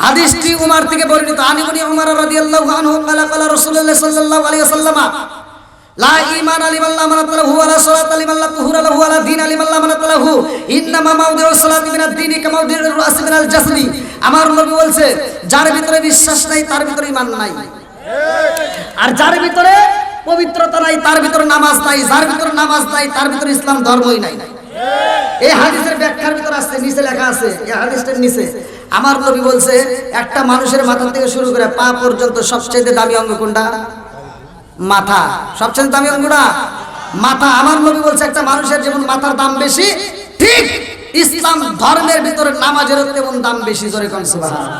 হাদিসটি উমর থেকে বর্ণিত। আনিবনি উমর রাদিয়াল্লাহু আনহু ক্বালা ক্বালা রাসূলুল্লাহ সাল্লাল্লাহু আলাইহি ওয়াসাল্লাম লা ঈমান লিমান লা মানাত লাহু ওয়া লা সালাতা লিমান লা তুহুরা লাহু ওয়া লা দীনা লিমান লা মানাত লাহু ইন্নামা মাউদিউস সালাতি মিনাদ দীনি কামা মাউদিউর রাসি মিনাল জাসদি। আমার নবী বলছে, যার ভিতরে বিশ্বাস নাই তার ভিতরে ঈমান নাই, আর যার ভিতরে পবিত্রতা নাই তার ভিতরে নামাজ নাই, যার ভিতরে নামাজ নাই তার ভিতরে ইসলাম ধর্মই নাই। এই হাদিসের ব্যাখ্যার ভিতরে আছে, নিচে লেখা আছে, এই হাদিসটার নিচে আমার নবী বলছে, একটা মানুষের মাথা থেকে শুরু করে পা পর্যন্ত সবচেয়ে দামি অঙ্গ কোনটা? মাথা। সবচেয়ে দামি অঙ্গটা মাথা। আমার নবী বলছে, একটা মানুষের যেমন মাথার দাম বেশি, ঠিক ইসলাম ধর্মের ভিতরে নামাজের তেমন দাম বেশি। জোরে কোন সুবহানাল্লাহ।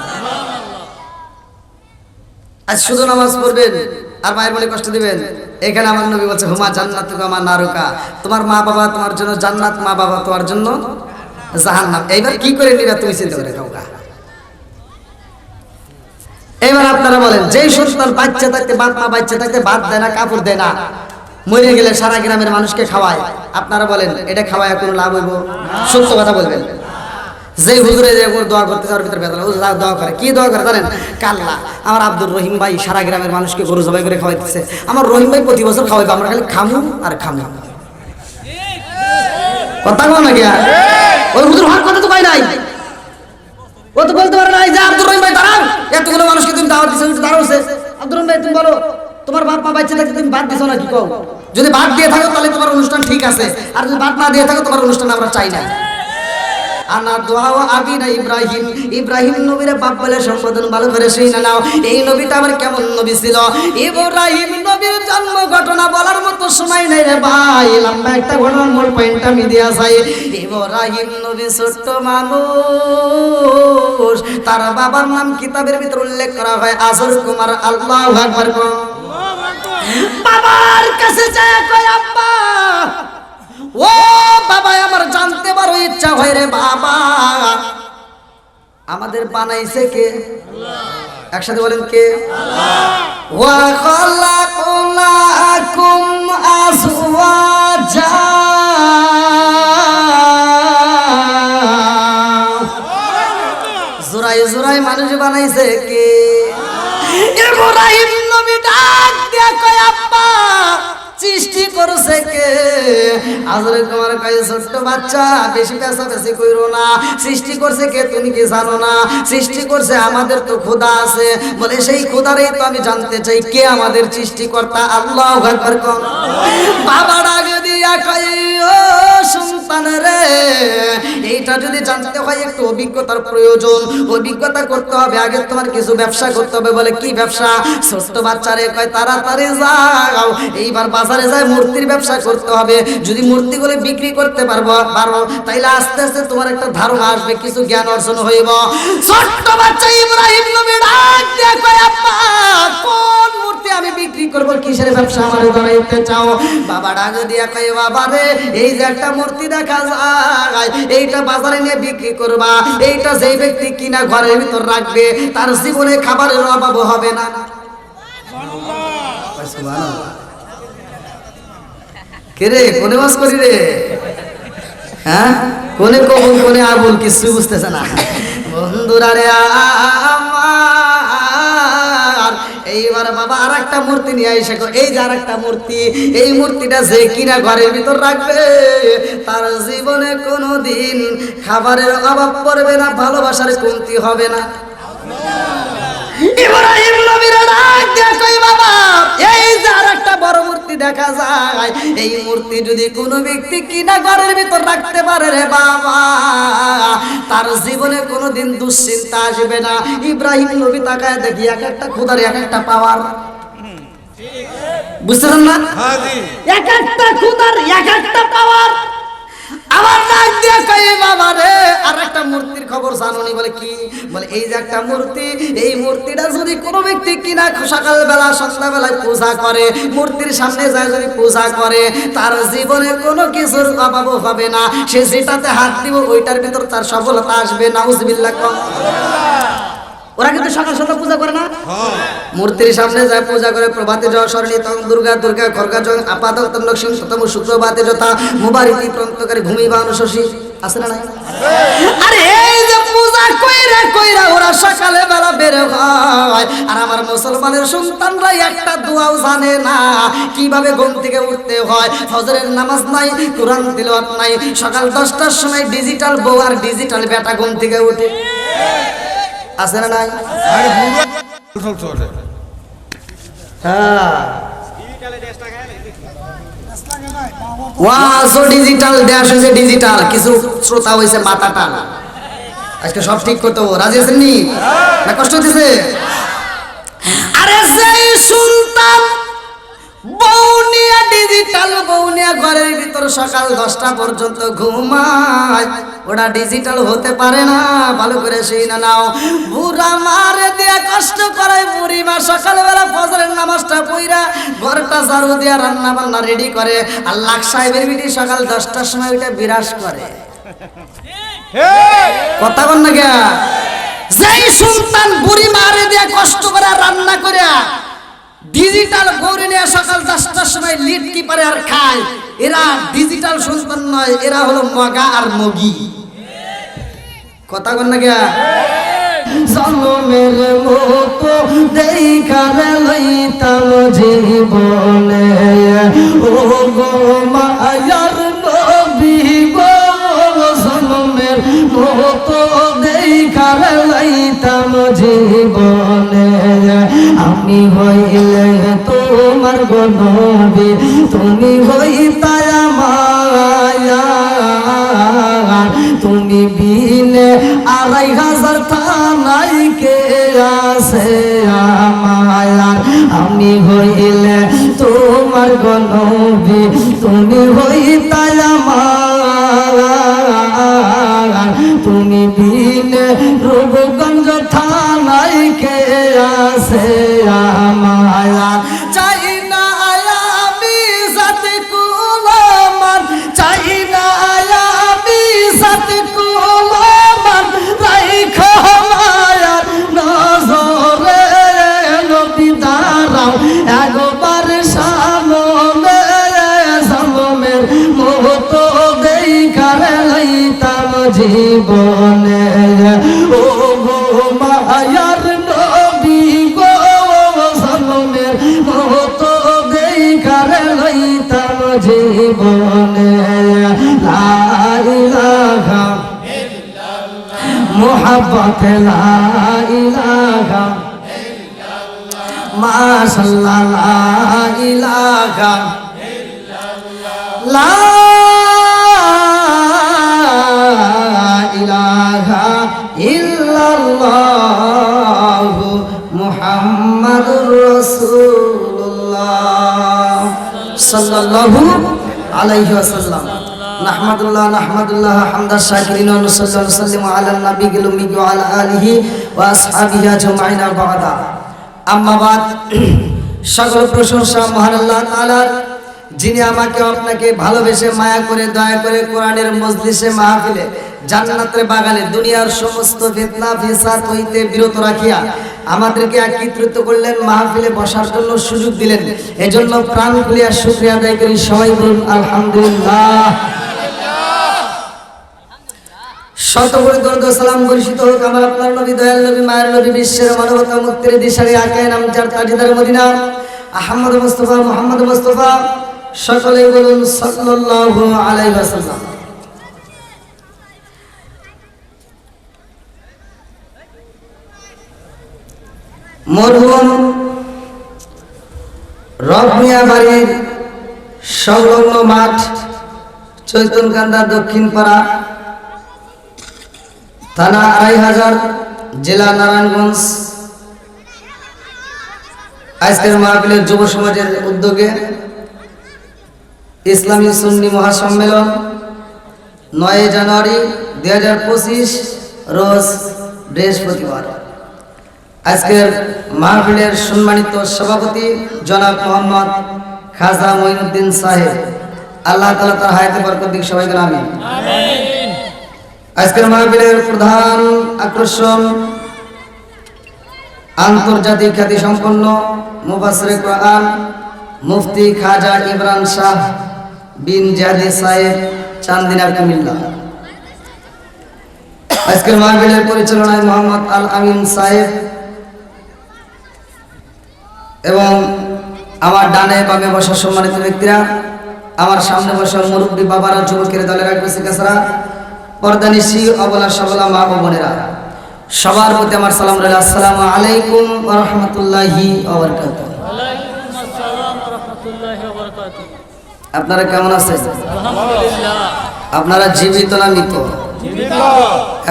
আজ শুধু নামাজ পড়বেন আর মায়ের বলে কষ্ট দিবেন, এখানে আমার নবী বলছে, হুমা জান্নাতুকা মা নারুকা, তোমার মা বাবা তোমার জন্য জান্নাত, মা বাবা তোমার জন্য জাহান্নাম। এইবার কি করে নিবা তুমি চিন্তা করে খাও। এবার আপনারা বলেন, যেই সন্তান বাচ্চা থাকতে বাপ মা বাচ্চা থাকতে ভাত দেয় না, কাপড় দেয় না, মরে গেলে সারা গ্রামের মানুষকে খাওয়ায়, আপনারা বলেন এটা খাওয়ায় কোনো লাভ হইব? সত্য কথা বলবেন। যে হুজুরে যে দোয়া করতে যাওয়ার ভিতরে বেদনা, হুজুর দোয়া করে, কি দোয়া করে জানেন? কাল্লা আমার আব্দুর রহিম ভাই সারা গ্রামের মানুষকে গরু জবাই করে খাওয়াইতেছে, আমার রহিম ভাই প্রতি বছর খাওয়াইবে, আমরা খালি খামু আর খামু। কথা কও না কি? ওই হুজুর হওয়ার কথা তো কয় নাই, ও তো বলতে পারে নাই যে আব্দুর রহিম ভাই দাঁড়ান, এতগুলো মানুষকে তুমি দাওয়াত দিছো, দাঁড়াওছে। আব্দুর রহিম ভাই তুমি বলো, তোমার বাপ মা বাচ্চা থাকতে তুমি বাদ দিছো না কি কও? যদি বাদ দিয়ে থাকো তাহলে তোমার অনুষ্ঠান ঠিক আছে, আর যদি বাদ না দিয়ে থাকো তোমার অনুষ্ঠান আমরা চাই না। আনা দোয়া আবিনা ইব্রাহিম, ইব্রাহিম নবীর বাপ বলে সম্বোধন ভালো করে শুনে নাও। এই নবীটা আমার কেমন নবী ছিল? ইব্রাহিম নবীর জন্ম ঘটনা বলার মতো সময় নেই রে ভাই, লম্বা একটা ঘটনার মূল পয়েন্ট আমি দিয়া যাই। ইব্রাহিম নবী ছোট্ট মানুষ, তার বাবার নাম কিতাবের ভিতর উল্লেখ করা হয় আজর কুমার। আল্লাহু আকবার। বাবার কাছে যায় কয়, আব্বা ও বাবা, আমার জানতে বড় ইচ্ছা হয় রে বাবা, আমাদের বানাইছে কে? একসাথে বলেন কে? ওয়া খালাকুলাকুম আজওয়াজা, জোরাই জোরাই মানুষ বানাইছে কে? ইব্রাহিম নবী ডাক দিয়া কয়, আব্বা সৃষ্টি করছে কে? আজরে তোমার কাছে ছোট্ট বাচ্চা, বেশি পেশা বেশি কইরো না, সৃষ্টি করছে কে তুমি কি জানো না? সৃষ্টি করছে আমাদের তো খোদা আছে, বলে সেই খোদারই তো আমি জানতে চাই, কে আমাদের সৃষ্টিকর্তা? আল্লাহু আকবার। বাবা ডাক দিয়া কয়, ও সন্তান রে, এইটা যদি জানতে হয় একটু অভিজ্ঞতার প্রয়োজন, অভিজ্ঞতা করতে হবে, আগে তোমার কিছু ব্যবসা করতে হবে। বলে কি ব্যবসা? ছোট্ট বাচ্চারে কয়, তাড়াতাড়ি যাও, এইবার বাজারে যায় মূর্তির ব্যবসা করতে হবে। যদি মূর্তিগুলো বিক্রি করতে পারো তাইলে আস্তে আস্তে তোমার একটা ধারণা আসবে, কিছু জ্ঞান অর্জন হইব। ছোট্ট বাচ্চা ইব্রাহিম নবী ডাক দিয়া কয়, আব্বা কোন মূর্তি আমি বিক্রি করব, কিসের ব্যবসা আমারে ধরাইতে চাও? বাবা ডাক দিয়া কয়, বাবা রে, এই যে একটা মূর্তি দেখা যায়, এইটা বাজারে নিয়ে বিক্রি করবা, এইটা যেই ব্যক্তি কিনা ঘরের ভিতর রাখবে তার জীবনে খাবারের অভাব হবে না। সুবহানাল্লাহ। কে রে, কোনে বাস করি রে? হ্যাঁ, কোনে কবুল কোনে আবুল কিছু বুঝতেছে না। বন্ধুরা রে আমার, এইবার বাবা আর একটা মূর্তি নিয়ে এসে, এই যে আর একটা মূর্তি, এই মূর্তিটা যে কিনা ঘরের ভিতর রাখবে তার জীবনে কোনোদিন খাবারের অভাব পড়বে না, ভালোবাসার কমতি হবে না। ইব্রাহিম নবীর ডাক দিয়া কই, বাবা এই যে আরেকটা বড় মূর্তি দেখা যায়, এই মূর্তি যদি কোনো ব্যক্তি কিনা ঘরের ভিতর রাখতে পারে রে বাবা, তার জীবনে কোনোদিন দুশ্চিন্তা আসবে না। ইব্রাহিম নবী তাকায় দেখি এক একটা খোদার এক একটা পাওয়ার, বুঝতেছেন না? এক একটা খোদার এক একটা পাওয়ার। আমার ডাক দিয়া কই, বাবা রে আর একটা মূর্তির খবর জানোনি? বলে কি? বলে এই যে একটা মূর্তি, এই মূর্তিটা যদি কোনো ব্যক্তি কিনা সকালবেলা সন্ধ্যাবেলায় পূজা করে, মূর্তির সামনে যায় যদি পূজা করে, তার জীবনে কোনো কিছুর অভাব হবে না। সে যেটাতে হাত দিব ওইটার ভিতর তার সফলতা আসবে। নাউজুবিল্লাহ। ওরা কিন্তু সকাল সন্ধ্যা পূজা করে না, মূর্তির সামনে যায় পূজা করে। প্রভাতে জয় স্মরণী তং দুর্গা দুর্গা খড়গা জং আপাদক তন্নক সিং প্রথম শুক্রবাতে যথা মুবারিতি প্রন্তকারী ভূমিবা অনুশোষী আছে না? আরে এই যে পূজা কইরা কইরা ওরা সকালে বেলা সন্তানরা একটা দোয়াও জানে না, কিভাবে ঘুম থেকে উঠতে হয়, ফজরের নামাজ নাই, কোরআন তিলাওয়াত নাই, সকাল 10টার সময় ডিজিটাল বউ আর ডিজিটাল বেটা ঘুম থেকে উঠে আছে না নাই? ওয়াজও ডিজিটাল, দেশ হয়েছে ডিজিটাল, কিছু শ্রোতা হয়েছে মাথা টানা। আজকে সব ঠিক করতে হবে, রাজি আছেন নি? না কষ্ট হতেছে? আরে সেই সুলতান বউনিয়া ডিজিটাল বউনিয়া ঘরের ভিতর সকাল 10টা পর্যন্ত ঘুমায়, ওটা ডিজিটাল হতে পারে না। ভালো করে সেই না নাও, বুড়া মারে দিয়ে কষ্ট করে বুড়ি মা সকালবেলা ফজরের নামাজটা পড়া ঘরটা ঝাড়ু দিয়ে রান্না বান্না রেডি করে, আর লাখ সাহেবের বিটি সকাল 10টার সময় ওইটা বিরাজ করে। কথা বল না কে? যেই সুলতান বুড়ি মারে দিয়ে কষ্ট করে রান্না করে ডিজিটাল গৌরী নিয়ে সকাল 10টার সময় লিড কি পারে আর খায়, এরা ডিজিটাল সুলতান নয়, এরা হলো মগা আর মগি। কথা বল না কে? জন্মের মতো দেখারে লইতাম জীবনে, ও গো মায়ার নবী গো, জন্মের মতো দেখারে লইতাম জীবনে, আমি হইলে তোমার গো নবী, তুমি হইতায় মায়া, তুমি বিনে 2500 থানাই কে আছে আমায়ার, আমি হইলে তোমার গো নবী, তুমি হইতায় আমার, তুমি বিনে রূপগঞ্জ থানাই কে আছে আমায়ার, চাই না আমি সাথে কুলামান, চাই না আমি সাথে কুলামান, রাইখা মায়ার নজরে নবী দাঁড়াও একবার সামনে, সামনের মতো দেখারে লইতাম জীবনে, ও গো মায়ার নবী গো, সামনের মতো দেখারে লইতাম জীবনে, লা ইলাহা মোহাব্বত, লা ইলাহা মাশাআল্লাহ, লা ইলাহা লা ইলাহা ইল্লাল্লাহ মুহাম্মাদুর রাসূলুল্লাহ সাল্লাল্লাহু আলাইহি ওয়াসাল্লাম। নাহমাদুল্লাহ নাহমাদুল্লাহ হামদা শাকিরিন ওয়া নুসাল্লি ওয়া নুসাল্লিমু আলা নবিয়িল উম্মি ওয়া আলা আলিহি ওয়া আসহাবিহি আজমাইন, বা'দা। আম্মা বাদ, সকল প্রশংসা মহান আল্লাহ তাআলার, যিনি আমাকে আপনাকে ভালোবেসে মায়া করে দয়া করে কোরআনের মজলিসে মাহফিলে জান্নাতের বাগানে দুনিয়ার সমস্ত ফিতনা ফিসাদ হইতে বিরত রাখিয়া আমাদেরকে একত্রিত করলেন, মাহফিলে বসার জন্য সুযোগ দিলেন, এজন্য প্রাণ খুলিয়া শুকরিয়া আদায় করি। সবাই বলুন আলহামদুলিল্লাহ। শতকোটি দরুদ ও সালাম বর্ষিত হোক আমার আপনার নবী, দয়াল নবী, মায়ের নবী, বিশ্বের মানবতা মুক্তির দিশারি আকায়ে নামজার তাজদার মদিনা আহমদ মুস্তাফা মুহাম্মদ মুস্তাফা, সকলেই বলুন সাল্লাল্লাহু আলাইহি ওয়াসাল্লাম। মরহুম রবমিয়া বাড়ির সংলগ্ন মাঠ চৈতনকান্দা দক্ষিণ পাড়া, থানা 2500, জেলা নারায়ণগঞ্জ। আজকের মাহফিলের যুব সমাজের উদ্যোগে ইসলামী সুন্নি মহাসম্মেলন 9 জানুয়ারি 2025 রোজ বৃহস্পতিবার। আজকের মাহফিলের সম্মানিত সভাপতি জনাব মোহাম্মদ খাজা মঈনুদ্দিন সাহেব, আল্লাহ তাআলা তার হায়াতে বরকত দিক, সবাই বলেন আমিন। আজকের মাহফিলের প্রধান আকর্ষণ আন্তর্জাতিক খ্যাতি সম্পন্ন মুফাসসিরে কোরআন মুফতি খাজা ইমরান শাহ বিন জাদি সাহেব, চান্দিনা, কুমিল্লা। আজকের মাহফিলের পরিচালনায় মোহাম্মদ আল আমিন সাহেব, এবং আমার ডানে বামে বসা সম্মানিত ব্যক্তিরা, আমার সামনে বসা মুরব্বী বাবারা, যুবকের দলের কাছারা, পর্দানিশি, অবলা সবলা মা ও বোনেরা, সবার প্রতি আমার সালাম রইল। আসসালামু আলাইকুম ওয়া রাহমাতুল্লাহি ওয়া বারাকাতুহু। আপনারা কেমন আছেন? আলহামদুলিল্লাহ। আপনারা জীবিত না মৃত? জীবিত।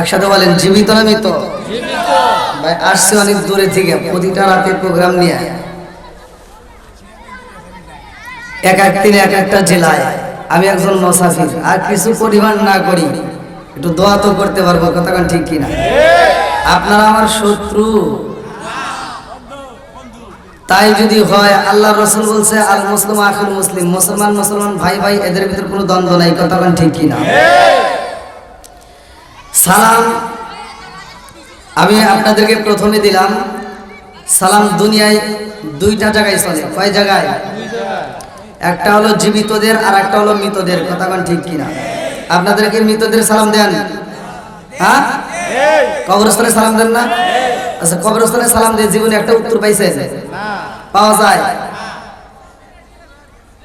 একসাথে বলেন, জীবিত না মৃত? জীবিত। ভাই আসছে অনেক দূরে থেকে, প্রতিটা রাতের প্রোগ্রাম নিয়ে, এক এক দিনে এক একটা জেলায়। আমি একজন মুসাফির, আর কিছু পরিমাণ না করি একটু দোয়া তো করতে পারবো, কতক্ষণ ঠিক কিনা? আপনারা আমার শত্রু, তাই যদি হয়, আল্লাহ রসুল বলছে আল মুসলিম আখিল মুসলিম, মুসলমান মুসলমান ভাই ভাই, এদের ভিতর কোনো দ্বন্দ্ব নাই, কতক্ষণ ঠিক কিনা? সালাম আমি আপনাদেরকে প্রথমে দিলাম। সালাম দুনিয়ায় দুইটা জায়গায় চলে। কয় জায়গায়? একটা হলো জীবিতদের আর একটা হলো মৃতদের, কতক্ষণ ঠিক কিনা? আপনাদেরকে মৃতদের সালাম দেন? হ্যাঁ, কবরস্থানে সালাম দেন না? আচ্ছা, কবরস্থানে সালাম দিয়ে জীবনে একটা উত্তর পাইছে? পাওয়া যায়?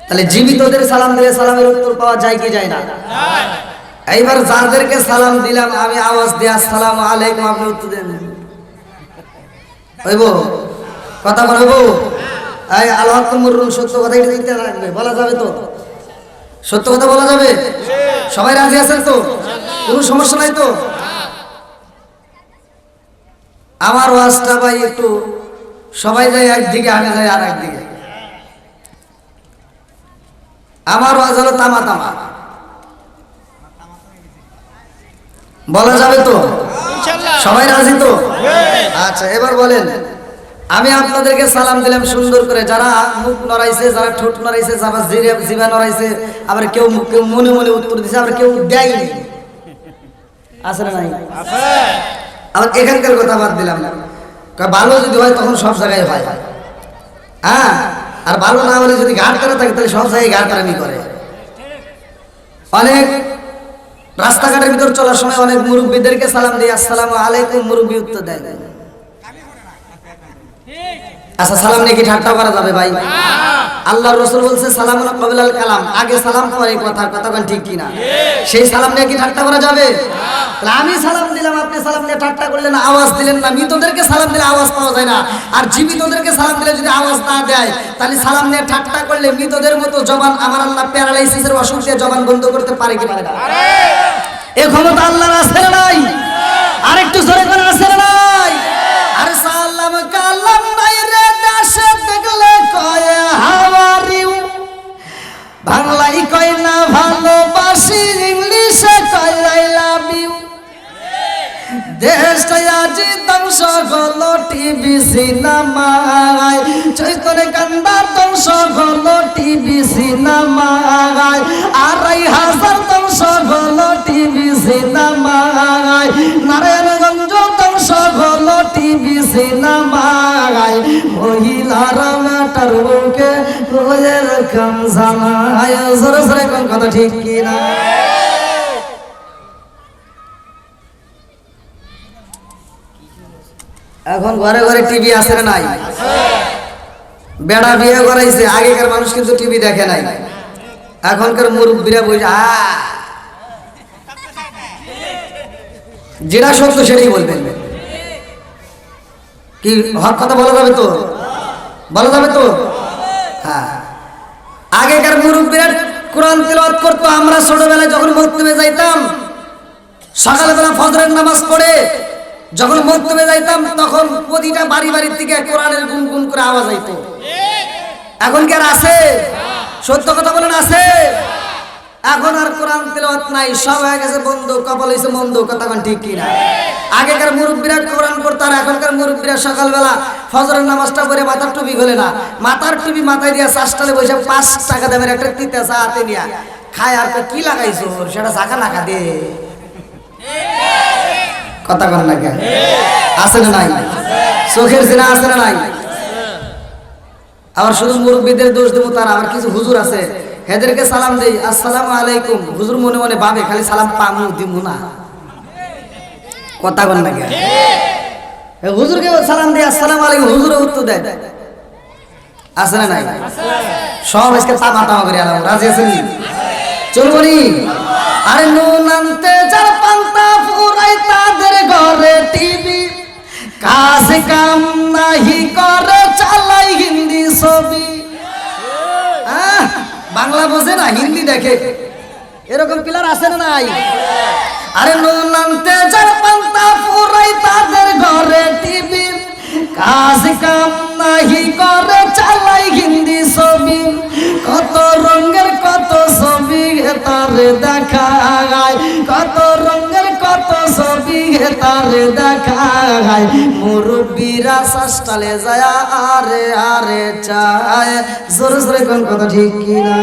তাহলে জীবিতদের সালাম দিলে সালামের উত্তর পাওয়া যায় কি যায় না? এইবার যাদেরকে সালাম দিলাম আমি আওয়াজ দিয়ে আসসালামু আলাইকুম, আপনি উত্তর দেন, হইব? কথা বলব? এই আল্লাহ মুরুন, সত্য কথাই দিতে লাগবে, বলা যাবে তো? সত্য কথা বলা যাবে? সবাই রাজি আছেন তো? কোনো সমস্যা নাই তো? আমার ওয়াজটা ভাই একটু সবাই যায় একদিকে, আমি যাই আর একদিকে। আমার ওয়াজ হলো তামা তামা, বলা যাবে তো? সবাই রাজি তো? আচ্ছা, এবার বলেন, আমি আপনাদেরকে সালাম দিলাম সুন্দর করে, যারা মুখ নড়াইছে, যারা ঠোঁট নড়াইছে, যারা জিভা নড়াইছে, আবার কেউ কেউ মনে মনে উত্তর দিছে, আবার কেউ দেয়নি, আছে না নাই? আবার এখানকার কথা বাদ দিলাম, ভালো যদি হয় তখন সব জায়গায় হয়, হ্যাঁ, আর ভালো না হলে যদি ঘাট করা থাকে তাহলে সব জায়গায় ঘাট করামি করে। অনেক রাস্তাঘাটের ভিতর চলার সময় অনেক মুরব্বীদেরকে সালাম দিয়ে আসসালামু আলাইকুম, মুরব্বী উত্তর দেয়। আচ্ছা, সালাম নিয়ে কি ঠাট্টা করা যাবে ভাই? আল্লাহ রসুল বলছে সালামুন ক্বাবলাল কালাম, আগে সালাম পরে কথা, কতক্ষণ ঠিক কিনা? সেই সালাম নিয়ে কি ঠাট্টা করা যাবে? তাহলে আমি সালাম দিলাম, আপনি সালাম নিয়ে ঠাট্টা করলেন, আওয়াজ দিলেন না। মৃতদেরকে সালাম দিলে আওয়াজ পাওয়া যায় না, আর জীবিতদেরকে সালাম দিলে যদি আওয়াজ না দেয়, তাহলে সালাম নিয়ে ঠাট্টা করলে মৃতদের মতো জবান আমার আল্লাহ প্যারালাইসিসের অসুখ দিয়ে জবান বন্ধ করতে পারে কি পারে না? এ ক্ষমতা আল্লাহর আছে না নাই? আরেকটু জোরে করে আছে না নাই? আর সালাম কালাম নাই রে দেশে দেখলে কয় হাওয়ারিউ, বাংলায় কয় না ভালোবাসি, ইংলিশে কয় আই লাভ ইউ। দেশটা আজ ধ্বংস হলো টিভি সিনেমায়, চৈতন্য কান্দার ধ্বংস হলো টিভি সিনেমায়, ২৫০০০ ধ্বংস হলো টিভি সিনেমায়, নারায়ণগঞ্জ ধ্বংস হলো টিভি সিনেমায়, মহিলারা মাটার বুকে এরকম জানায়। জোরে জোরে কোন কথা ঠিক কিনা? এখন ঘরে ঘরে টিভি আছে না নাই? বেড়া বিয়ে করাইছে, আগেকার মানুষ কিন্তু টিভি দেখে নাই, এখনকার মুরব্বীরা বলছে যেটা সত্য সেটাই বলবেন। কি হক কথা বলা যাবে তো? বলা যাবে তো? হ্যাঁ, আগেকার মুরব্বীরা কোরআন তেলাওয়াত করতো, আমরা ছোটবেলায় যখন মক্তবে যাইতাম, সকালবেলা ফজরের নামাজ পড়ে যখন মক্তবে যাইতাম, তখন প্রতিটা বাড়ি বাড়ির থেকে কোরআনের গুনগুন করে আওয়াজ আইতো। এখন কি আর আছে? সত্য কথা বলেন, আছে? এখন আর কোরআন তেলাওয়াত নাই, সব হয়ে গেছে বন্ধ, কপাল হইছে মন্দ, কতক্ষণ ঠিক কিনা? আগেকার মুরব্বীরা কোরআন পড়তো, আর এখনকার মুরব্বীরা সকালবেলা ফজরের নামাজটা পড়ে মাথার টুপি খোলে না, মাথার টুপি মাথায় দিয়ে চাষটালে বসে ৫ টাকা দামের একটা তিতা চা হাতে নিয়ে খায়, আর কি লাগাইছো সেটা চাকা নাকা দে, কথা কর না কেন? আছে না নাই? চোখের জিনা আছে না নাই? আবার শুধু মুরব্বীদের দোষ দেবো তার, আবার কিছু হুজুর আছে, হেদেরকে সালাম দেই আসসালামু আলাইকুম, হুজুর মনে মনে ভাবে খালি সালাম পামু দিমু না, কথা কর না কেন? হুজুরকে সালাম দেই আসসালামু আলাইকুম, হুজুরে উত্তর দেয় আছে না নাই? সব আজকে তামা তামা করে আলাম, রাজি আছেন নি? চলবো নি? আরে নুন আনতে যার পান্তা ফুরাই তাদের ঘরে টিভি, কাজ কাম নাহি করে চালাই হিন্দি ছবি। বাংলা বোঝে না, হিন্দি দেখে, এরকম পিলার আছে না নাই? আরে নুন আনতে যার পান্তা ফুরাই তাদের ঘরে টিভি, কাজ কাম নাহি করে চালাই হিন্দি ছবি। কত রঙের কত ছবি তারে দেখায়, কত রঙের কত ছবি তারে দেখায়। মুরব্বীরা শাসটালে যায় আরে আরে চায়। জোরে জোরে কোন কথা ঠিক কিনা?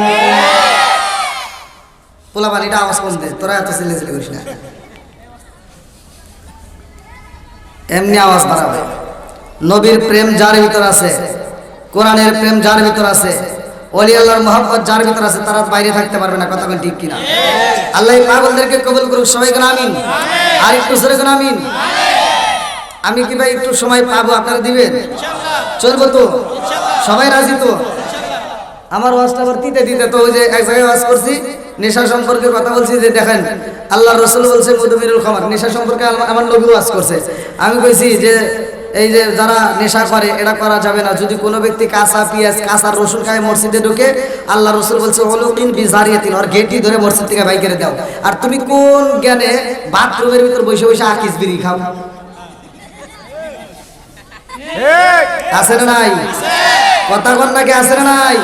পোলা বাড়িটা আওয়াজ কম দে, তোরা এত চিল্লে চিল্লে করিস না, এমনি আওয়াজ বাড়াবে। নবীর প্রেম যার ভিতর আছে, কোরআনের প্রেম যার ভিতর আছে, ওলি আল্লাহর মহব্বত যার ভিতর আছে, তারা বাইরে থাকতে পারবে না। কথা বল ঠিক কিনা? আল্লাহ পাগলদেরকে কবুল করুক, সবাই কোন আমিন। আর একটু সরে কোন আমিন। আমি কি ভাই একটু সময় পাবো, আপনারা দিবেন? চলবো তো? সবাই রাজি তো? আমার ওয়াজটা আবার দিতে দিতে তো ওই যে এক জায়গায় ওয়াজ করছি, নেশা সম্পর্কে কথা বলছি, যে দেখেন আল্লাহ রসুল বলছে মধুমিরুল খামার, নেশা সম্পর্কে আমার নবী ওয়াজ করছে। আমি কইছি যে এই যে যারা নেশা করে এটা করা যাবে না। যদি কোনো ব্যক্তি কাঁচা পেঁয়াজ কাঁচা রসুন খায় মসজিদে ঢুকে, আল্লাহ রসুল বলছে হলুকিন বিজারিয়াতিন, ওর গেটই ধরে মসজিদ থেকে বাইক করে দাও। আর তুমি কোন জ্ঞানে বাথরুমের ভিতর বসে বসে আকিস বিড়ি খাও? আছে না নাই? কথা কন নাকি? আছে না নাই?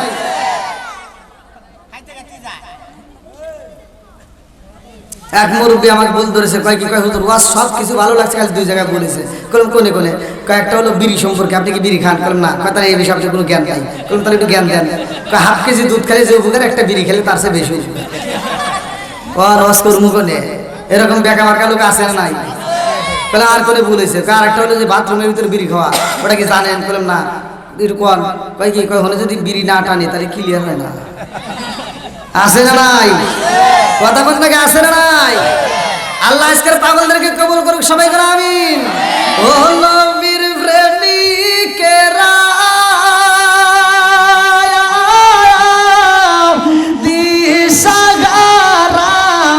এক মুরব্বী আমাকে বল ধরেছে, কয় কি কয় হুজুর ওয়াজ সব কিছু ভালো লাগছে, খালি দুই জায়গায় বলেছে। কলম কোনে কোনে? কয়েকটা হলো বিড়ি সম্পর্কে, আপনি কি বিড়ি খান? কলম না। কয় তাহলে এই বিষয়ে কোনো জ্ঞান নাই। কলম তাহলে একটু জ্ঞান দেন। কয় হাফ কেজি দুধ খেলে যে উপকার, একটা বিড়ি খেলে তার চেয়ে বেশি উপকার। ওয়াজ করবো কোনে? এরকম বেকা মার্কা লোক আছে না নাই? কলে আর কোনে বলেছে? কয় আরেকটা হলো যে বাথরুমের ভিতরে বিড়ি খাওয়া, ওটা কি জানেন? কলম না। এরকম কয় কি কয় হলে যদি বিড়ি না টানে তাহলে ক্লিয়ার হয় না। আছে না নাই? কথা বলতে নাকি? আছে না নাই? আল্লাহ আজকের পাগলদেরকে কবুল করুক, সবাই করে আমিন। ও নবীর প্রেমিকেরা দিশাহারা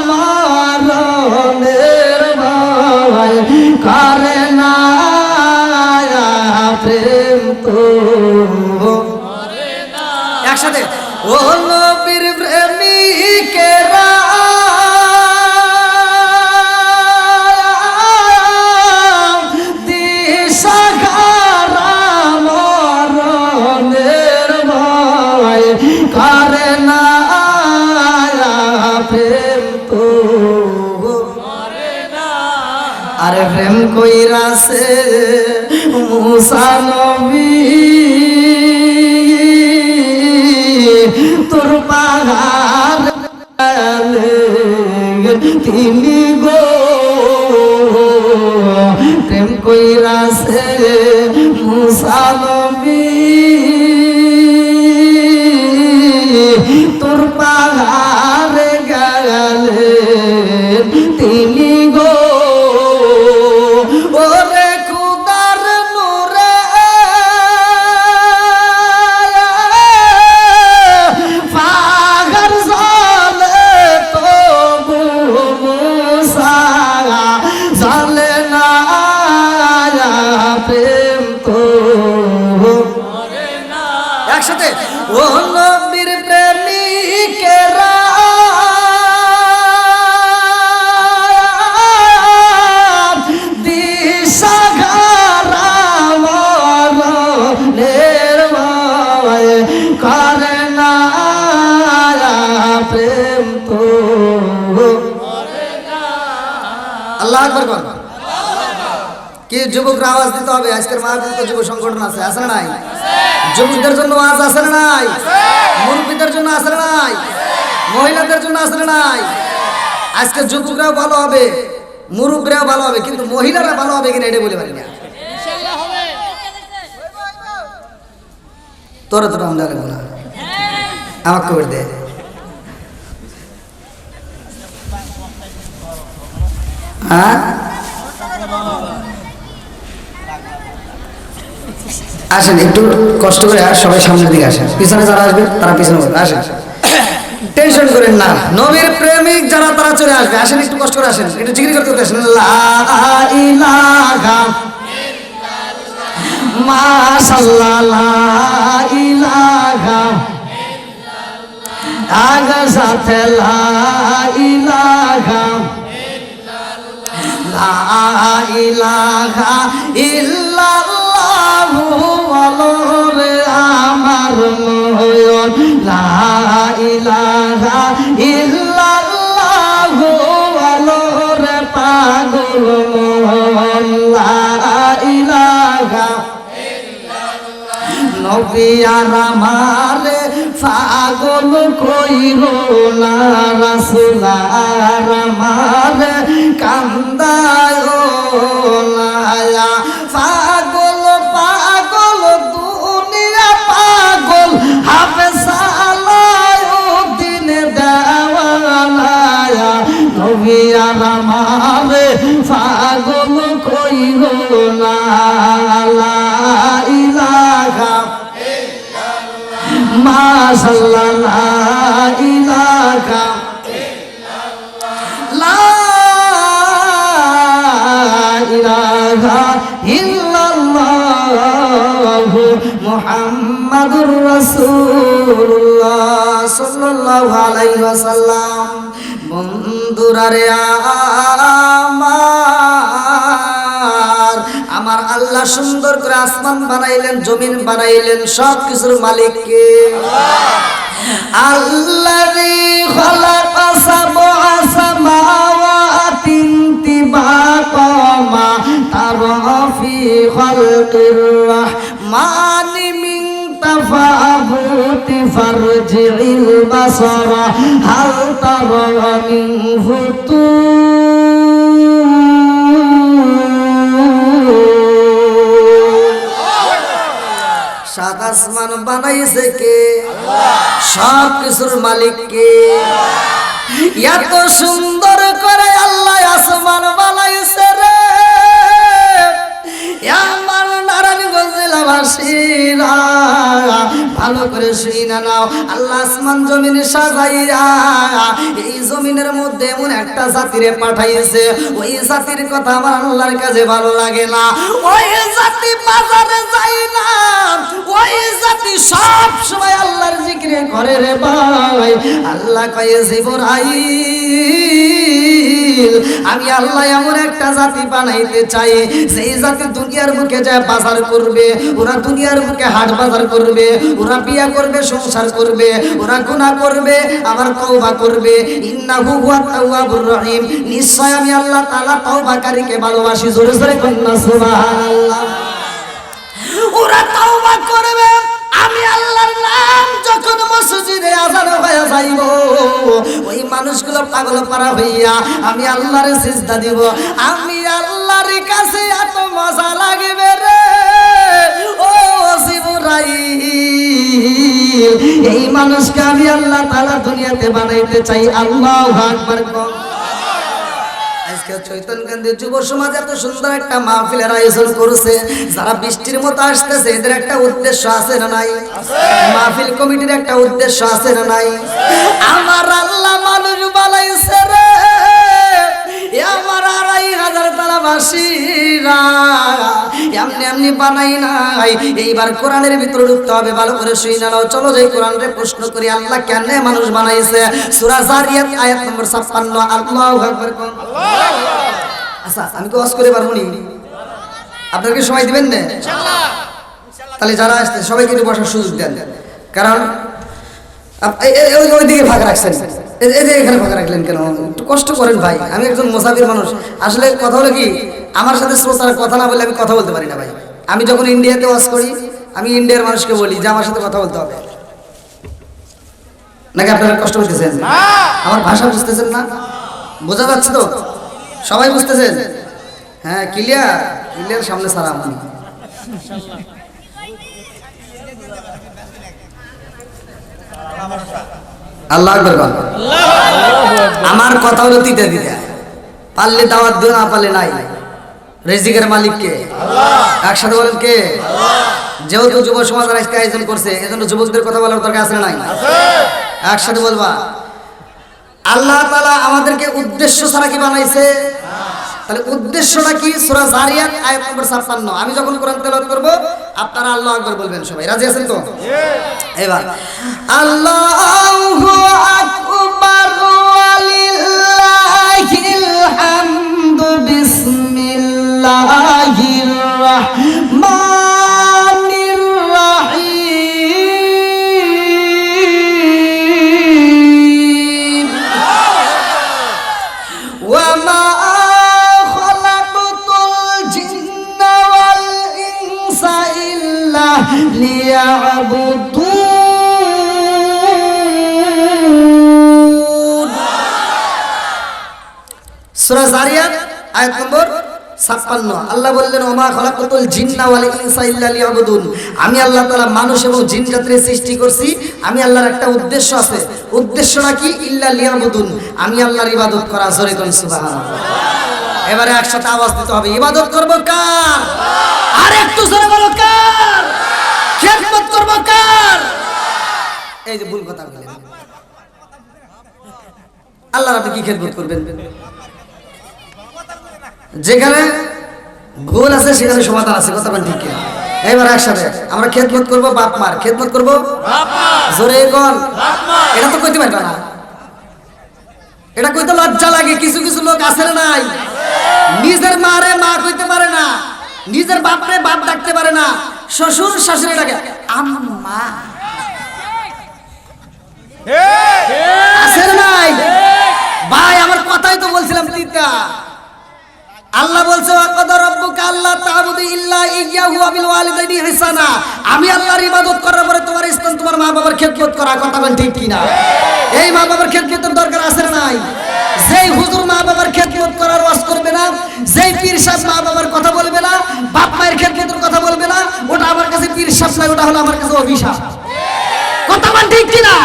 মরণের ভয় করে না প্রেম তো একসাথে। ও নবীর প্রেমিকেরা দিশাহারা মরণের ভয় করে না প্রেম তো। আরে প্রেম কইরাছে মুসা নবী তোর পাহাড় তিনি গো, প্রেম কইরাছে মুসা নবী তোর পাহাড় গেলেন তিনি গো। ওরে খুদার নূরে পাহাড় জ্বলে তবু মুসা জ্বলে না প্রেম তো। একসাথে। ও নবীর প্রেমিকেরা দিশাহারা মরণের ভয় করে না প্রেম তো। আল্লাহু আকবার বল। কি যুবকরা আওয়াজ দিতে হবে। আজকের মাহফিল তো যুব সংগঠন আছে, আছে না নাই? যুবকদের জন্য আওয়াজ আছে না নাই? মুরব্বীদের জন্য আছে না নাই? মহিলাদের জন্য আছে না নাই? আজকে যুবকরাও ভালো হবে, মুরব্বীরাও ভালো হবে, কিন্তু মহিলারা ভালো হবে কিনা এটা বলে পারি না। তোরা তো আমরা লাগবো না, আমাকে খবর দে। হ্যাঁ আসেন একটু কষ্ট করে সবাই সামনের দিকে আসেন, পিছনে যারা আসবে তারা পিছনে বসবে, আসেন টেনশন করেন না, নবীর প্রেমিক যারা তারা চলে আসবে, আসেন একটু কষ্ট করে আসেন, একটু জিকির করতে করতে আসেন। লা ইলাহা মাশাআল্লাহ, লা ইলাহা আগা সাথে লা ইলাহা লা ইলাহা ইল্লাল্লাহু ওয়ালারে আমার নয়ন, লা ইলাহা ইল্লাল্লাহু ওয়ালারে পাগল মন, লা ইলাহা নবী আর আমারে পাগল কইরো না, রাসূল আর আমারে কান্দায় না, পাগল পাগল দুনিয়া পাগল হাফেজ আলাউদ্দিন দেওয়ানা, নবী আর আমারে পাগল কইরো না, লা ইলাহা মাশাআল্লাহ, লা ইলাহা লা ইলাহা ইল্লাল্লাহু মুহাম্মাদুর রাসূলুল্লাহ সাল্লাল্লাহু আলাইহি ওয়াসাল্লাম। বন্ধুরা রে আমার আল্লাহ সুন্দর করে আসমান বানাইলেন, জমিন বানাইলেন, সব কিছুর মালিক কে? আল্লাহী খালাকা সাবআ সামাওয়াতিন তিবাকা মা তারা ফি খালকির রাহমানি মিন তাফাউতি ফারজিল বাসারা হাল তারা মিন সাত আসমান বানাইছে কে? সব কিছুর মালিক কে? এত সুন্দর করে আল্লাহ আসমান বানাইছে রে আমার নারায়ণগঞ্জ জেলাবাসীরা, ভালো করে শুনে নাও। আল্লাহ আসমান জমিন সাজাইয়া এই জমিনের মধ্যে এমন একটা জাতিরে পাঠাইছে, ওই জাতির কথা আমার আল্লাহর কাছে ভালো লাগে না, ওই জাতি বাজারে যায় না, ওই জাতি সব সময় আল্লাহর জিকির করে রে ভাই। আল্লাহ কয়ে জিবরাইল আমি আল্লাহ এমন একটা জাতি বানাইতে চাই, যেই জাতি দুনিয়ার বুকে যায় বাজার করবে, ওরা দুনিয়ার বুকে হাট বাজার করবে, ওরা বিয়া করবে, সংসার করবে, ওরা গুনাহ করবে, আবার তওবা করবে। ইন্নাহু হুয়াত তাওয়াবুর রহিম, নিশ্চয় আমি আল্লাহ তাআলা তওবাকারীকে ভালোবাসি। জোরে জোরে কন্না সুবহানাল্লাহ। ওরা তওবা করবে, আমি আল্লাহর নাম যখন মসজিদে আযান হয়ে যাইব, ওই মানুষগুলো পাগল পারা হইয়া আমি আল্লাহর সিজদা দিব। আমি আল্লাহর কাছে এত মজা লাগবে রে ও জিবরাইল, এই মানুষকে আমি আল্লাহ তাআলা দুনিয়াতে বানাইতে চাই। আল্লাহু আকবার। আজকে চৈতন্যকান্দি যুব সমাজ এত সুন্দর একটা মাহফিলের আয়োজন করেছে, যারা বৃষ্টির মতো আসতেছে, এদের একটা উদ্দেশ্য আছে না নাই? মাহফিল কমিটির একটা উদ্দেশ্য আছে না নাই? আমার আল্লাহ মানুষ বানাইছে রে আমার ২৫০০ তালাবাসীরা, এমনি এমনি বানাই নাই। এইবার কোরআনের ভিতরে ঢুকতে হবে, ভালো করে শুই না। চলো যাই কোরআনের প্রশ্ন করি, আল্লাহ কেন মানুষ বানাইছে? সূরা জারিয়াত আয়াত নম্বর ৫৬। আল্লাহু আকবার। আচ্ছা আমি তো ওয়াজ করে পারবো নি, আপনারা কি সময় দিবেন না? তাহলে যারা আসতে সবাইকে একটু বসার সুযোগ দেন, কারণ ওইদিকে ফাঁকা রাখছেন, এই যে এখানে ফাঁকা রাখলেন কেন? একটু কষ্ট করেন ভাই, আমি একজন মুসাফির মানুষ। আসলে কথা হলো কি, আমার সাথে শ্রোতারা কথা না বললে আমি কথা বলতে পারি না ভাই। আমি যখন ইন্ডিয়াতে ওয়াজ করি, আমি ইন্ডিয়ার মানুষকে বলি যে আমার সাথে কথা বলতে হবে, নাকি আপনারা কষ্ট করতেছেন? আমার ভাষা বুঝতেছেন না? বোঝা যাচ্ছে তো? সবাই বুঝতেছেন? হ্যাঁ, ক্লিয়ার ক্লিয়ার। সামনে সালাম। আল্লাহু আকবার। আমার কথা হলো দিতে দিতে, পারলে দাওয়াত দিও, না পারলে নাই। রিজিকের মালিক কে? আল্লাহ। একসাথে বলেন কে? আল্লাহ। যেহেতু যুব সমাজ আজকে আয়োজন করছে এজন্য যুবকদের কথা বলার দরকার আছে না নাই? একসাথে বলবা, আল্লাহ তাআলা আমাদেরকে উদ্দেশ্য ছাড়া কি বানাইছে? তাহলে উদ্দেশ্যটা কি? সূরা জারিয়াত আয়াত নম্বর 56। আমি যখন কোরআন তেলাওয়াত করব আপনারা আল্লাহু আকবার বলবেন। সবাই রাজি আছেন তো? এবার আল্লাহু আকবার ওয়ালিল্লাহিল হামদু বিসমিল্লাহির রাহমানির রাহিম ওয়া মা সূরা জারিয়াত আয়াত নম্বর 56। আল্লাহ বললেন ওমা খালাকাতুল জিন্না ওয়াল ইনসা ইল্লা লিয়াবুদুন, আমি আল্লাহ তাআলা মানুষ এবং জিন জাতির সৃষ্টি করছি। আমি আল্লাহর একটা উদ্দেশ্য আছে। উদ্দেশ্যটা কি? ইল্লা লিয়াবুদুন, আমি আল্লাহর ইবাদত করা। জোরে কোন সুবহানাল্লাহ। এবারে একসাথে আওয়াজ দিতে হবে, ইবাদত করব কার? আর একটু জোরে বলো, কার? খেদমত করব কার? এই যে ভুল কথা বললেন, আল্লাহর আপনি কি খেদমত করবেন? যেখানে ভুল আছে সেখানে সমাধান আছে। কথা বলেন ঠিক কি? এবার একসাথে আমরা খেদমত করব বাপ মার। খেদমত করব বাপ মার। জোরে কোন বাপ মার? এটা তো কইতে পারবে না, এটা কইতে লজ্জা লাগে। কিছু কিছু লোক আছে না নাই, নিজের মারে মা কইতে পারে না, নিজের বাপরে বাপ ডাকতে পারে না, শ্বশুর শাশুড়ি ডাকে আম্মা। আছে না নাই ভাই? আমার কথাই তো বলছিলাম তিতা। আল্লাহ বলছে ওয়াকাদা রাব্বুকা আল্লা তা'বুদু ইল্লা ইয়্যাহু ওয়া বিল ওয়ালিদাইনি ইহসানা, আমি আল্লাহর ইবাদত করার পরে তোমার স্থান তোমার মা বাবার খেদমত করা। কথা বলেন ঠিক কি না? এই মা বাবার খেদমতের দরকার আছে না নাই? যেই হুজুর মা বাবার খেদমত করার ওয়াজ করবে না, যেই পীর সাহেব মা বাবার কথা বলবে না, বাপ মায়ের খেদমতের কথা বলবে না, ওটা আমার কাছে পীর সাহেব নয়, ওটা হলো আমার কাছে অভিশাপ। কথা বলেন ঠিক কি না?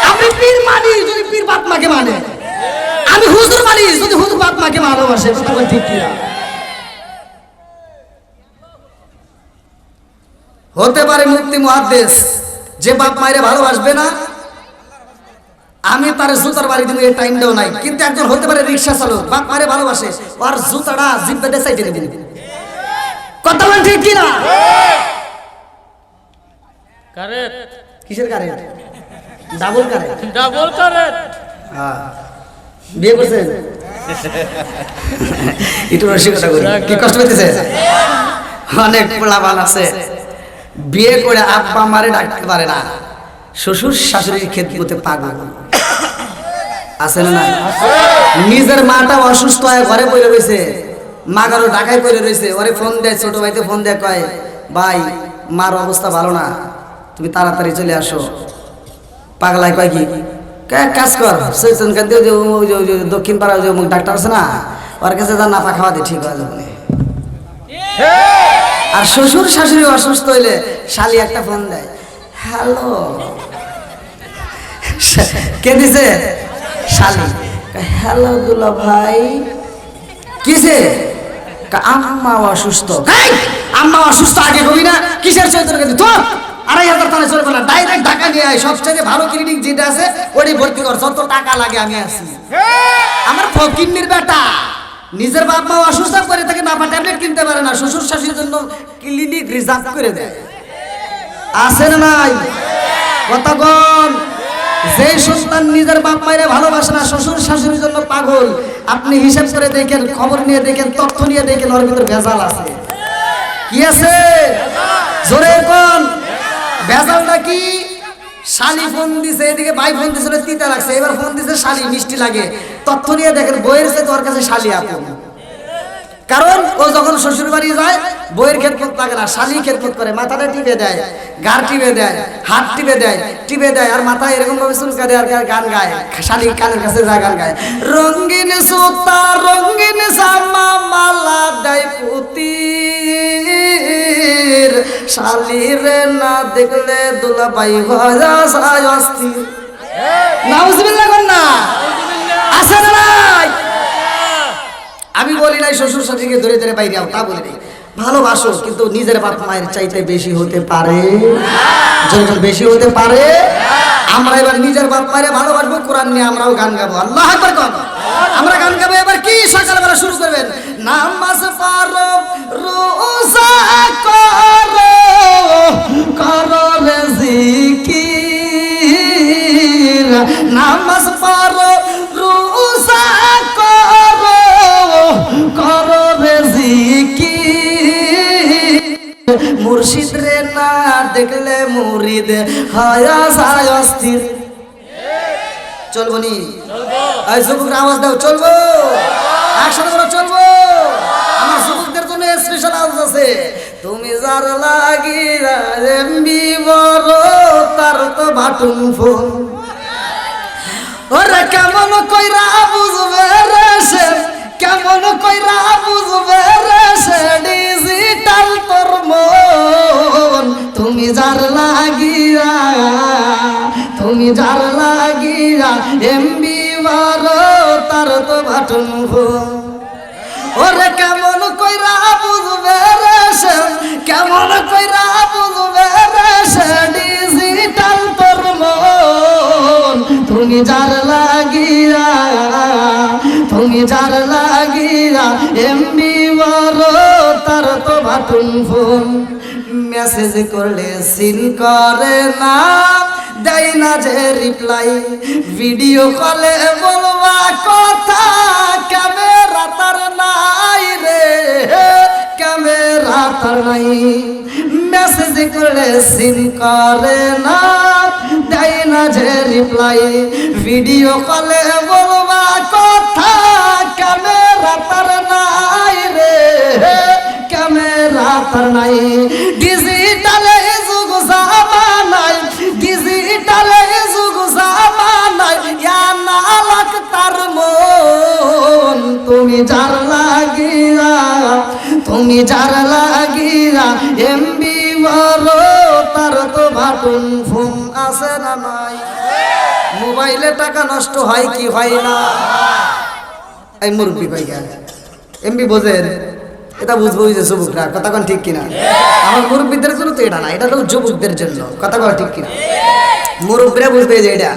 আমি পীর মানি যদি পীর বাপ মাকে মানে, আমি হুজুর মানি যদি হুজুর বাপ মাকে ভালোবাসে। কথা বলেন ঠিক কি না? হতে পারে মুফতি মুহাদ্দিস যে বাপ মায়ের ভালোবাসবে না, আমি তার জুতার বাড়ি দিব, এই টাইমটাও নাই। কিন্তু একজন হতে পারে রিকশা চালক, বাপ মায়ের ভালোবাসে, আর জুতাটা জিব্বাতে সাইডে দিবেন। কথা বলেন ঠিক কি না? কারেক্ট। কিসের current? Double current. Double correct. হ্যাঁ, বিয়ে করছেন? একটু রসিকতা করি, কি কষ্ট পেতেছে? অনেক পোলাপান আছে বিয়ে করে আব্বা মারে ডাকতে পারে না, শ্বশুর শাশুড়ির খেদমতে পাগল। আছে না নাই? নিজের মাটা অসুস্থ হয়ে ঘরে পড়ে রয়েছে, মা কারো ঢাকায় পড়ে রয়েছে, ওরে ফোন দেয়, ছোট ভাইতে ফোন দেয়, কয় ভাই মার অবস্থা ভালো না, তুমি তাড়াতাড়ি চলে আসো। পাগলায় কয় কি কাজ কর, দক্ষিণ পাড়া ডাক্তার আছে না, ওর কাছে যা নাফা খাওয়া দিয়ে ঠিক হয়ে যাবে। আর শ্বশুর শাশুড়ি অসুস্থ হইলে শালি একটা ফোন দেয়, হ্যালো, কে দিছে? শালি। হ্যালো দুলা ভাই, কিসে? আম্মা অসুস্থ। আম্মা অসুস্থ আগে কবি না, কিসের চৈতন্য? তো ২,৫০০ টাকা চলবে না, ডাইরেক্ট ঢাকা নিয়ে আয়, সবচেয়ে ভালো ক্লিনিক যেটা আছে ওটাই ভর্তি কর, যত টাকা লাগে আমি আছি। আমার ফকিন্নির বেটা নিজের বাপ মা অসুস্থ করে থাকে, না ট্যাবলেট কিনতে পারে না, শ্বশুর শাশুড়ির জন্য ক্লিনিক রিজার্ভ করে দেয়। আছে না নাই? কতক্ষণ যে সন্তান নিজের বাপ মায়ের ভালোবাসে না, শ্বশুর শাশুড়ির জন্য পাগল, আপনি হিসাব করে দেখেন, খবর নিয়ে দেখেন, তথ্য নিয়ে দেখেন, ওর ভিতর ভেজাল আছে। কি আছে? জোরে কোন ভেজালটা কি? শালি ফোন দিছে, এদিকে ভাই ফোন দিছিল, তিতা লাগছে, এবার ফোন দিছে শালি, মিষ্টি লাগে। তথ্য নিয়ে দেখেন, বইয়ের চেয়ে তোর কাছে শালি আপন। কারণ ও যখন শ্বশুর বাড়ি যায় বইয়ের খেদমত লাগে না, শালি খেদমত করে, মাথাটা টিপে দেয়, গাড় টিপে দেয়, হাত টিপে দেয়, আর মাথায় এরকম ভাবে চুলকা দেয়, আর গান গায়, শালি কানের কাছে যায় গান গায়, রঙিন সুতা রঙিন জামা মালা দেয় পুতি, শালির না দেখলে দুলা ভাই হয় অস্থির। নাউজুবিল্লাহ কোন না? আছে না নাই? আমি বলি নাই শ্বশুর শাশুড়িকে ধরে ধরে বাইরে আও, তা বলি নাই। ভালোবাসো, কিন্তু নিজের বাপ মায়ের চাইতে বেশি হতে পারে, যখন বেশি হতে পারে। আমরা এবার নিজের বাপ মায়ের ভালোবাসবো, কোরআন নিয়ে আমরাও গান গাবো। আল্লাহু আকবার কোন, আমরা গান গাবো। এবার কি সকালবেলা শুরু করবেন, নামাজ পড়ো রোজা করো, করো রে জিকির, নামাজ পড়ো রোজা করো, করো রে জিকির, মুর্শিদ রে না দেখলে মুরিদ হায়া যায় অস্থির। চলবো নি? এই যুবকরা আওয়াজ দাও, চলবো? একসাথে বলো চলবো। আমার যুবকদের জন্য স্পেশাল আওয়াজ আছে। তুমি যার লাগি এমবি বড়, তার তো বাটুন ফোন। ওরে কেমন কইরা বুঝবে রে সে, কেমন কইরা বুঝবে রে সে ডিজিটাল তোর মন। তুমি যার লাগিয়া, তুমি যার লাগিয়া এমবি বড়, তার তো বাটুন ফোন। ওরে কেমন কইরা বুঝবে রে সে, কেমন কইরা বুঝবে রে সে ডিজিটাল তোর মন। তুমি যার লাগিয়া, তুমি যার লাগিয়া এমবি বড়, তার তো বাটুন ফোন। মেসেজ করলে সিন করে না, দেয় না যে রিপ্লাই, ভিডিও কলে বলবা কথা, ক্যামেরা তার নাই রে, ক্যামেরা তার নাই। মেসেজ করলে সিন করে না, দেয় না যে রিপ্লাই, ভিডিও কলে বলবা কথা, ক্যামেরা তার নাই রে, ক্যামেরা তার নাই। ডিজিটালে যুগ জামানায়, ডিজিটালে যুগ জামানায় ইয়া নালাক তার মন। তুমি যার লাগিয়া, তুমি যার লাগিয়া এমবি বড়, তার তো বাটুন ফোন আছে না নাই? মোবাইলে টাকা নষ্ট হয় কি হয় না? এই মুরব্বী ভাই এমবি বোঝেন, এটা বুঝবো যে যুবকরা, কথা কোন ঠিক কিনা? আমার মুরব্বীদের জন্য তো এটা না, এটা তো যুবকদের জন্য, কথা কোন ঠিক কিনা? মুরব্বীরা বুঝবে যে এটা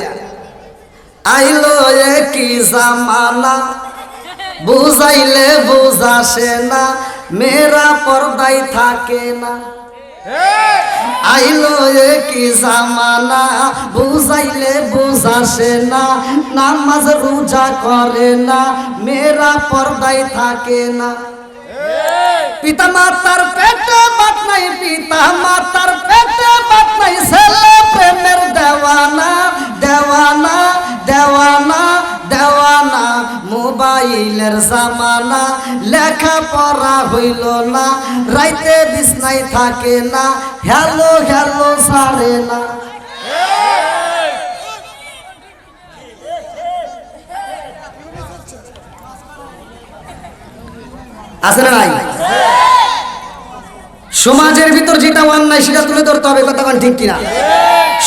আইলো কি জামানা, বুঝাইলে বুঝাসে না, মেয়েরা পর্দায় থাকে না। আইলো কি জামানা, বুঝাইলে বুঝাসে না, নামাজ রোজা করে না, মেয়েরা পর্দায় থাকে না। পিতা মাতার পেটে বাত নাই, পিতা মাতার পেটে বাত নাই, ছেলে প্রেমের দেওয়ানা, দেওয়ানা, দেওয়ানা, দেওয়ানা। মোবাইলের জামানা, লেখা পড়া হইল না, রাইতে বিছনায় থাকে না, হ্যালো হ্যালো ছাড়ে না। আছে না নাই? সমাজের ভিতর যেটা অন্যায় সেটা তুলে ধরতে হবে, কথা কোন ঠিক কিনা?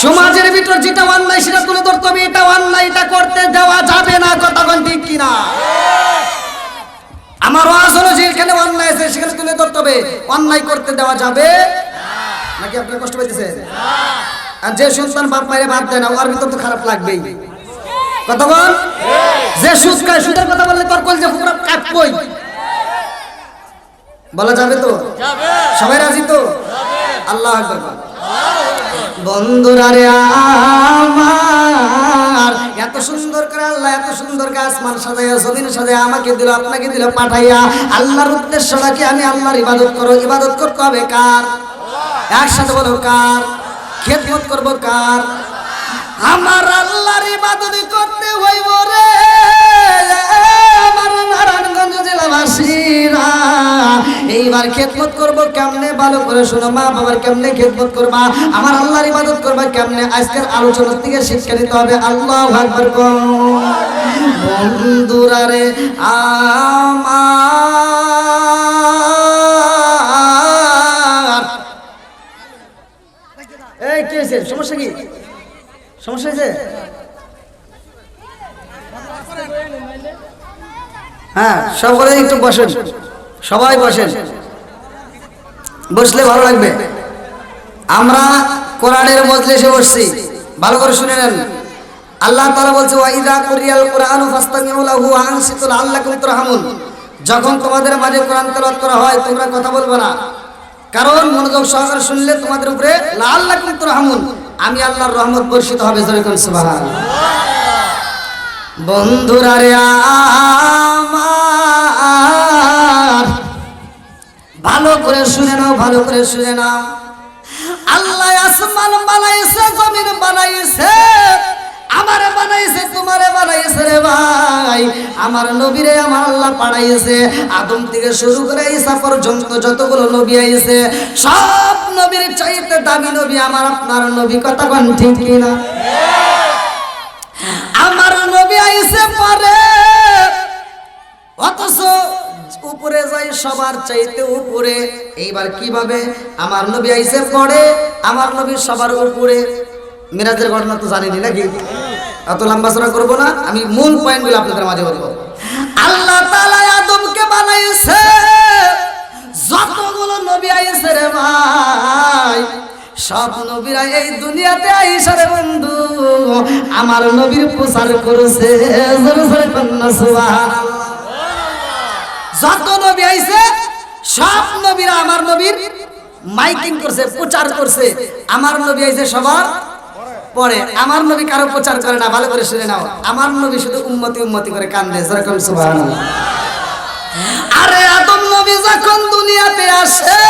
সমাজের ভিতর যেটা অন্যায় সেটা তুলে ধরতে হবে, এটা অন্যায়, এটা করতে দেওয়া যাবে না, কথা কোন ঠিক কিনা? আমার ওয়াজ হলো যেখানে অন্যায় আছে সেখানে তুলে ধরতে হবে, অন্যায় করতে দেওয়া যাবে নাকি? আপনারা কষ্ট পাইতেছেন? আর যে সন্তান বাপ মায়ের ভাত দেয় না, ওর ভিতর তো খারাপ লাগবেই, কথা বল। যে সুদ খায়, সুদের কথা বললে তোর কলজা পুরো কাঁপবই, বলা যাবে তো? সবাই রাজি তো? আল্লাহু আকবার। বন্ধুরা রে আমার, এত সুন্দর করে আল্লাহ, এত সুন্দর করে আসমান সাজাইয়া, জমিন সাজাইয়া আমাকে দিল, আপনাকে দিল পাঠাইয়া। আল্লাহর উদ্দেশ্যটা কি? আমি আল্লাহর ইবাদত করো। ইবাদত করতে হবে কার? একসাথে বলো কার? খেদমত করবো কার? আমার আল্লাহর ইবাদত করতে হইব রে আমার নারায়ণগঞ্জ জেলাবাসীরা। এইবার খেদমত করবো কেমনে? ভালো করে শোনো, মা বাবার কেমনে খেদমত করবা, আমার আল্লাহর ইবাদত করবা কেমনে? আজকের আলোচনা থেকে শিক্ষা নিতে হবে। আল্লাহু আকবার। বন্ধুরা রে আমার, এই কি হয়েছে? সমস্যা কি? সমস্যা হয়েছে? হ্যাঁ, সকলে একটু বসেন, সবাই বসেন। বসলে ভালো লাগবে। আমরা কোরআনের মজলিসে বসছি, ভালো করে শুনে নেন। আল্লাহ তাআলা বলছে ওয়া ইযা কুরিয়াল কুরআনু ফাসতামিউ লাহু ওয়া আনসিতু লাআল্লাকুম তুরহামুন। যখন তোমাদের মাঝে কোরআন তেলাওয়াত করা হয় তোমরা কথা বলবে না, কারণ মনোযোগ সহকারে শুনলে তোমাদের উপরে লাআল্লাকুম তুরহামুন, আমি আল্লাহর রহমত বর্ষিত হবে। জোরে বলুন সুবহানাল্লাহ। বন্ধুরা রে আমার, ভালো করে শুনে নাও, ভালো করে শুনে নাও। আল্লাহ আসমান বানাইছে, জমিন বানাইছে, আমারে বানাইছে, তোমারে বানাইছে রে ভাই। আমার নবীরে আমার আল্লাহ পাঠাইছে। আদম থেকে শুরু করে ঈসা পর্যন্ত যতগুলো নবী আইছে, সব নবীর চাইতে দামি নবী আমার আপনার নবী। কথা কোন ঠিক কিনা? আমার নবী আইছে পরে, অথচ উপরে যাই সবার চাইতে উপরে। এইবার কিভাবে? আমার নবী আইছে পরে, আমার নবী সবার উপরে। মিরাজের ঘটনা তো জানেনি নাকি? এত লম্বা চড়া করবো না, আমি মূল পয়েন্টগুলো আপনাদের মাঝে বলবো। আল্লাহ তাআলা আদমকে বানাইছে, যতগুলো নবী আইছে রে ভাই, সব নবীরা এই দুনিয়াতে আইসা রে বন্ধু আমার নবীর প্রচার করেছে। জোরে জোরে কন্যা সুবহানাল্লাহ। যত নবী আইছে সব নবীরা আমার নবীর মাইকিং করছে, প্রচার করছে। আমার নবী আইছে সবার পরে, আমার নবী কারো প্রচার করে না। ভালো করে শুনে নাও, আমার নবী শুধু উম্মতি উম্মতি করে কান্দে। যেরকম সুবহানাল্লাহ। আরে আদম নবী যখন দুনিয়াতে আসে,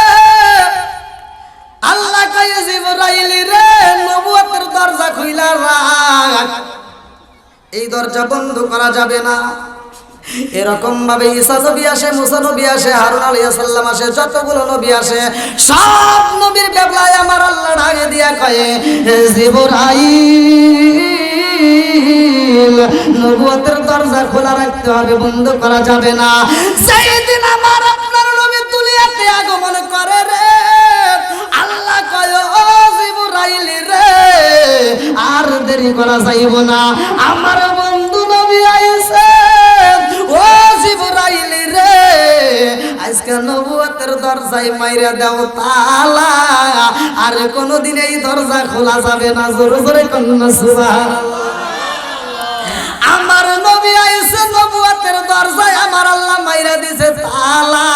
আল্লাহ কয় জিবরাইল রে নবুয়তের দরজা খুইলা রাখ, এই দরজা বন্ধ করা যাবে না। এরকম ভাবে ঈসা নবী আসে, মুসা নবী আসে, হারুন আলাইহিস সালাম আসে, যতগুলো নবী আসে সব নবীর বেলায় আমার আল্লাহ ডাকে দিয়া কয় জিবরাইল নবুয়তের দরজা খোলা রাখতে হবে, বন্ধ করা যাবে না। সেই দিন আমার আপনার নবী দুনিয়াতে আগমন করে রে, আল্লাহ কয় ও জিবরাইল রে আর দেরি করা যাইব না, আমার বন্ধু নবী আইছে। ও জিবরাইল রে আজকে নবুয়তের দরজায় মাইরা দাও তালা, আর কোনদিন এই দরজা খোলা যাবে না। জোরে জোরে কন্যা সুবহানাল্লাহ। আমার নবী আইছে নবুয়তের দরজায়, আমার আল্লাহ মাইরা দিছে তালা,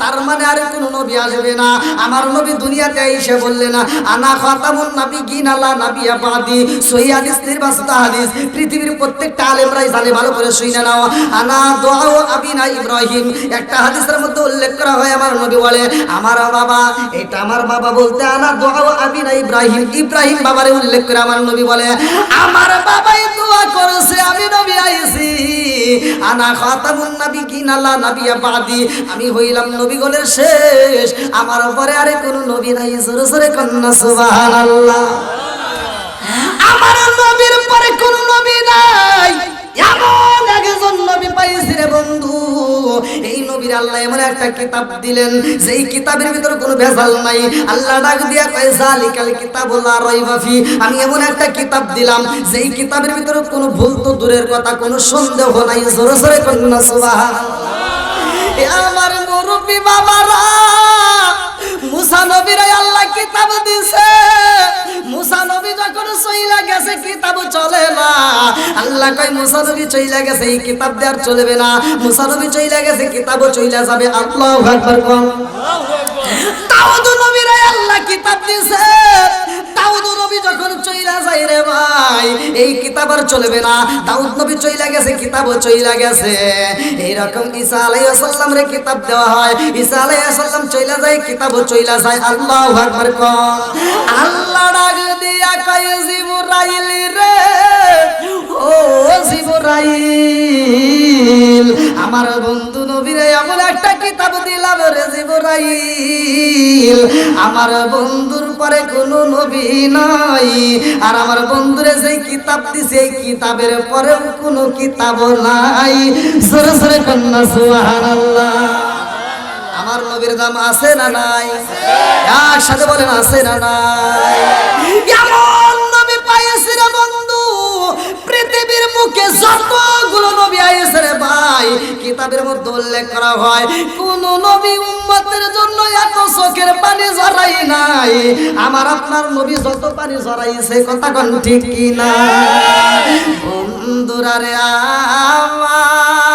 তার মানে আর কোন নবী আসবে না। আমার নবী দুনিয়াতে এসে বললেন আনা খাতামুন নাবিয়্যিন লা নাবিয়্যা বাদি। সহিহ হাদিস, নির্বাচিত হাদিস, পৃথিবীর প্রত্যেকটা আলেমরাই জানে, ভালো করে শুনে নাও। আনা দুআ আবিনা ইব্রাহিম, একটা হাদিসের মধ্যে উল্লেখ করা হয় আমার নবী বলে আমার বাবা, এটা আমার বাবা বলতে আনা দুআ আবিনা ইব্রাহিম, ইব্রাহিম বাবারে উল্লেখ করে আমার নবী বলে আমার বাবাই দোয়া করেছে, আমি নবী আইছি। আনা খাতামুন নাবিয়্যিন লা নাবিয়্যা বাদি, আমি হইলাম নবীগণের শেষ, আমার পরে আরে কোন নবী নাই। জোরে জোরে কন্যা সুবহানাল্লাহ। আমার নবীর পরে কোন নবী নাই, এমন একজন নবী পাইছি রে বন্ধু। এই নবীর আল্লাহ এমন একটা কিতাব দিলেন, যেই কিতাবের ভিতরে কোনো ভেজাল নাই। আল্লাহ ডাক দিয়া কয় যালিকাল কিতাবু লা রাইবা ফি, আমি এমন একটা কিতাব দিলাম যেই কিতাবের ভিতরে কোনো ভুল তো দূরের কথা, কোনো সন্দেহ নাই। জোরে জোরে কন্যা সুবহানাল্লাহ। আমার মুরব্বি বাবারা, মুসা নবীরে আল্লাহ কিতাব দিছে, মুসা নবী যখন চইলা গেছে কিতাব চলে না। আল্লাহ কয় মুসা নবী চইলা গেছে, এই কিতাব দেওয়ার চলবে না। মুসা নবী চইলা গেছে, কিতাবও চইলা যাবে। আল্লাহু আকবার কোন। দাউদ নবীরে আল্লাহ কিতাব দিছে, দাউদ নবী যখন চইলা যায় রে ভাই, এই কিতাব আর চলবে না। দাউদ নবী চইলা গেছে, কিতাবও চইলা গেছে। এইরকম ঈসা আলাইহিস সালাম রে কিতাব দেওয়া হয়, ঈসা আলাইহিস সালাম চইলা যায়, কিতাবও চইলা যায়। আল্লাহু আকবার কোন। আল্লাহ ডাক দিয়া কয় জিবরাইল রে ও জিবরাইল, আমার বন্ধু নবীরে এমন একটা কিতাব দিলাম রে জিবরাইল, আমার বন্ধুর পরে কোনো নবী নাই। আর আমার বন্ধুরে যেই কিতাব দিছে, এই কিতাবের পরেও কোনো কিতাব নাই। জোরে জোরে কন্যা সুবহানাল্লাহ। আমার নবীর দাম আছে না নাই? একসাথে বলেন আছে না নাই? এমন নবী পাইছে রে বন্ধু, পৃথিবীর মুখে যতগুলো নবী আইছে রে ভাই, কিতাবের মধ্যে উল্লেখ করা হয় কোন নবী উম্মতের জন্য এত চোখে চোখের পানি ঝরাই নাই, আমার আপনার নবী যত পানি ঝরাইছে, কথা কোন ঠিক কি না? বন্ধুরা রে আমার,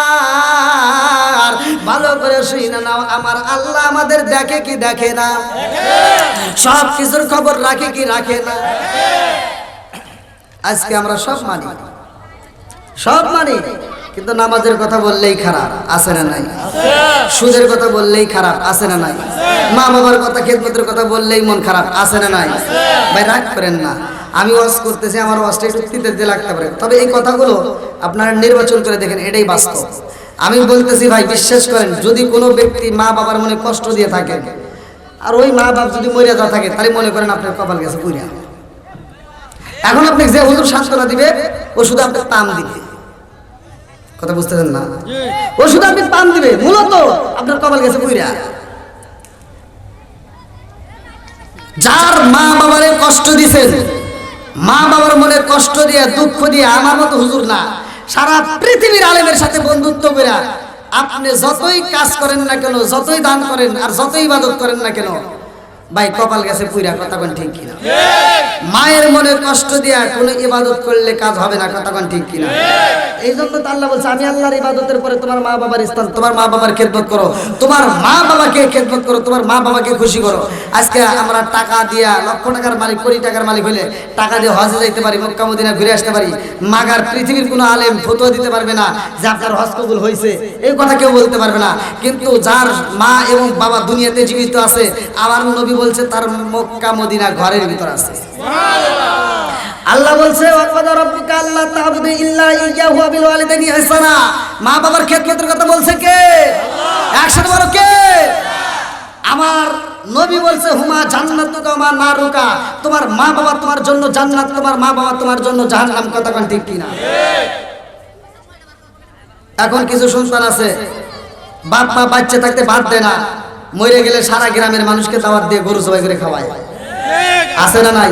ভালো করে শুনে নাও, আমার আল্লাহ আমাদের দেখে কি দেখে না? সব কিছুর খবর রাখে কি রাখে না? আজকে আমরা সব মানি, সব মানি, কিন্তু নামাজের কথা বললেই খারাপ, আছে না নাই? সুদের কথা বললেই খারাপ, আছে না নাই? মা বাবার কথা, খেদমতের কথা বললেই মন খারাপ, আছে না নাই? ভাই রাগ করেন না, আমি ওয়াজ করতেছি, আমার ওয়াজটা একটু তিতে লাগতে পারে, তবে এই কথাগুলো আপনারা নির্বাচন করে দেখেন, এটাই বাস্তব। আমি বলতেছি ভাই, বিশ্বাস করেন, যদি কোনো ব্যক্তি মা বাবার মনে কষ্ট দিয়ে থাকে, আর ওই মা বাপ যদি মরে যা থাকে, তাহলে মনে করেন আপনার কপাল গেছে পুরিয়া। এখন আপনি যে হুজুর সান্ত্বনা দিবে, ও শুধু আপনার পাম দিবে, কথা বুঝতেছেন না? ও শুধু আপনি পাম দিবে, মূলত আপনার কপাল গেছে পুরিয়া। যার মা বাবারে কষ্ট দিছেন, মা বাবার মনে কষ্ট দিয়ে, দুঃখ দিয়ে, আমার মতো হুজুর না, সারা পৃথিবীর আলেমের সাথে বন্ধুত্ব করে আপনি যতই কাজ করেন না কেন, যতই দান করেন আর যতই ইবাদত করেন না কেন, ভাই কপাল গেছে পুইরা, কথা কোন ঠিক কিনা? মায়ের মনে কষ্ট দিয়া কোনো ইবাদত করলে কাজ হবে না, কথা কোন ঠিক কিনা? এই জন্য তো আল্লাহ বলছে, আমি আল্লাহর ইবাদতের পরে তোমার মা বাবার স্থান, তোমার মা বাবার খেদমত করো, তোমার মা বাবাকে খেদমত করো, তোমার মা বাবাকে খুশি করো। আজকে আমরা টাকা দিয়া, লক্ষ টাকার মালিক, কোটি টাকার মালিক হলে টাকা দিয়ে হজে যাইতে পারি, মক্কা মদিনা ঘুরে আসতে পারি, মাগার পৃথিবীর কোনো আলেম ফতোয়া দিতে পারবে না যে আপনার হজ কবুল হয়েছে, এই কথা কেউ বলতে পারবে না। কিন্তু যার মা এবং বাবা দুনিয়াতে জীবিত আছে, আমার নবী বলছে তার মক্কা মদিনা ঘরের ভিতর আছে। আল্লাহ বলছে, ওয়াকাদা রাব্বুকা আল্লা তা'বুদু ইল্লা ইয়্যাহু ওয়া বিল ওয়ালিদাইনি ইহসানা। মা বাবার খেদমতের কথা বলছে কে? একসাথে বলো কে? আমার নবী বলছে, হুমা জান্নাতুকা ওয়া মা নারুকা, তোমার মা বাবা তোমার জন্য জান্নাত, তোমার মা বাবা তোমার জন্য জাহান্নাম, কথা কোন ঠিক কিনা? এখন কিছু সন্তান আছে, বাপ মা বাচ্চা থাকতে ভাত দেয় না, মরে গেলে সারা গ্রামের মানুষকে দাওয়াত দিয়ে গরু জবাই করে খাওয়ায়, আছে না নাই?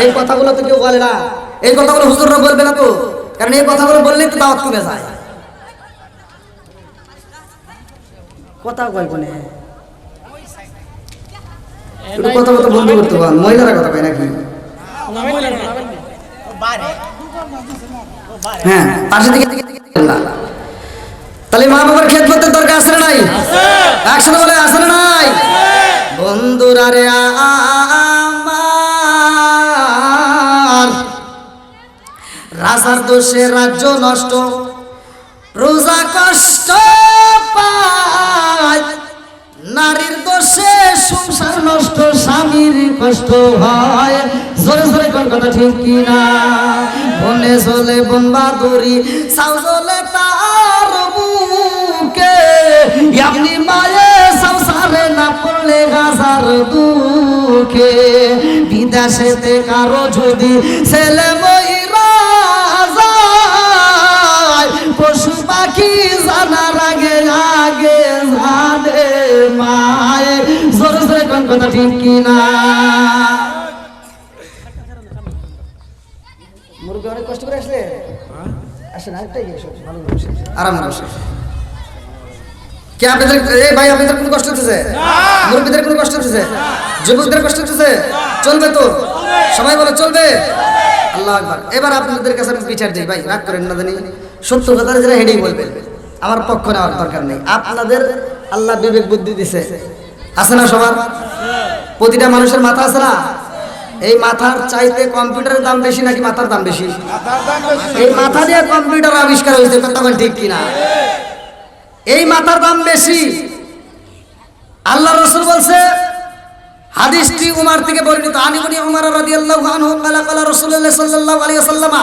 এই কথাগুলো তো কেউ বলে না, এই কথাগুলো হুজুররা বলবে না তো, কারণ এই কথাগুলো বললেই তো দাওয়াত কমে যায়। কথা কয় কোনে একটু কথা বলতে বন্ধ করতে পারেন, মহিলারা কথা কয় নাকি? হ্যাঁ, পাশে দিকে তাহলে মা বাবার খেদমতের দরকার আছে না নাই? একসাথে বলে আছে না নাই? বন্ধুরা রে আমার, রাজার দোষে রাজ্য নষ্ট, প্রজা কষ্ট পায়, নারীর দোষে সংসার নষ্ট, স্বামীর কষ্ট হয়। জোরে জোরে কোন কথা ঠিক কিনা? বনে চলে বন বাদুরি, সাউ চলে তার বুকে, এমনি মায়ে সংসারে না পড়লে গাজার দুঃখে, বিদেশেতে কারো যদি ছেলে মইরা যায়, পশু পাখি জানার আগে আগে জানে মায়ে। জোরে জোরে কোন কথা ঠিক কিনা? মুরগি অনেক কষ্ট করে আসলে আসেন, আরেকটাই ভালো আরাম বসে। কে আপনাদের, এই ভাই আপনাদের কোনো কষ্ট হচ্ছে? মুরব্বীদের কোনো কষ্ট হচ্ছে? যুবকদের কষ্ট হচ্ছে? চলবে তো? সবাই বলে চলবে? আল্লাহু আকবার। এবার আপনাদের কাছে আমি বিচার দিই, ভাই রাগ করেন না, জানি সত্য কথা যারা হেডেই বলবেন, আমার পক্ষ নেওয়ার দরকার নেই। আপনাদের আল্লাহ বিবেক বুদ্ধি দিছে, আছে না সবার? প্রতিটা মানুষের মাথা আছে না? এই মাথার চাইতে কম্পিউটারের দাম বেশি নাকি মাথার দাম বেশি? এই মাথা দিয়ে কম্পিউটার আবিষ্কার হয়েছে, কথা বল ঠিক কিনা? এই মাথার দাম বেশি। আল্লাহ রাসূল বলছে, হাদিসটি উমর থেকে বর্ণিত, আনিবনি উমর রাদিয়াল্লাহু আনহু ক্বালা ক্বালা রাসূলুল্লাহ সাল্লাল্লাহু আলাইহি ওয়াসাল্লাম,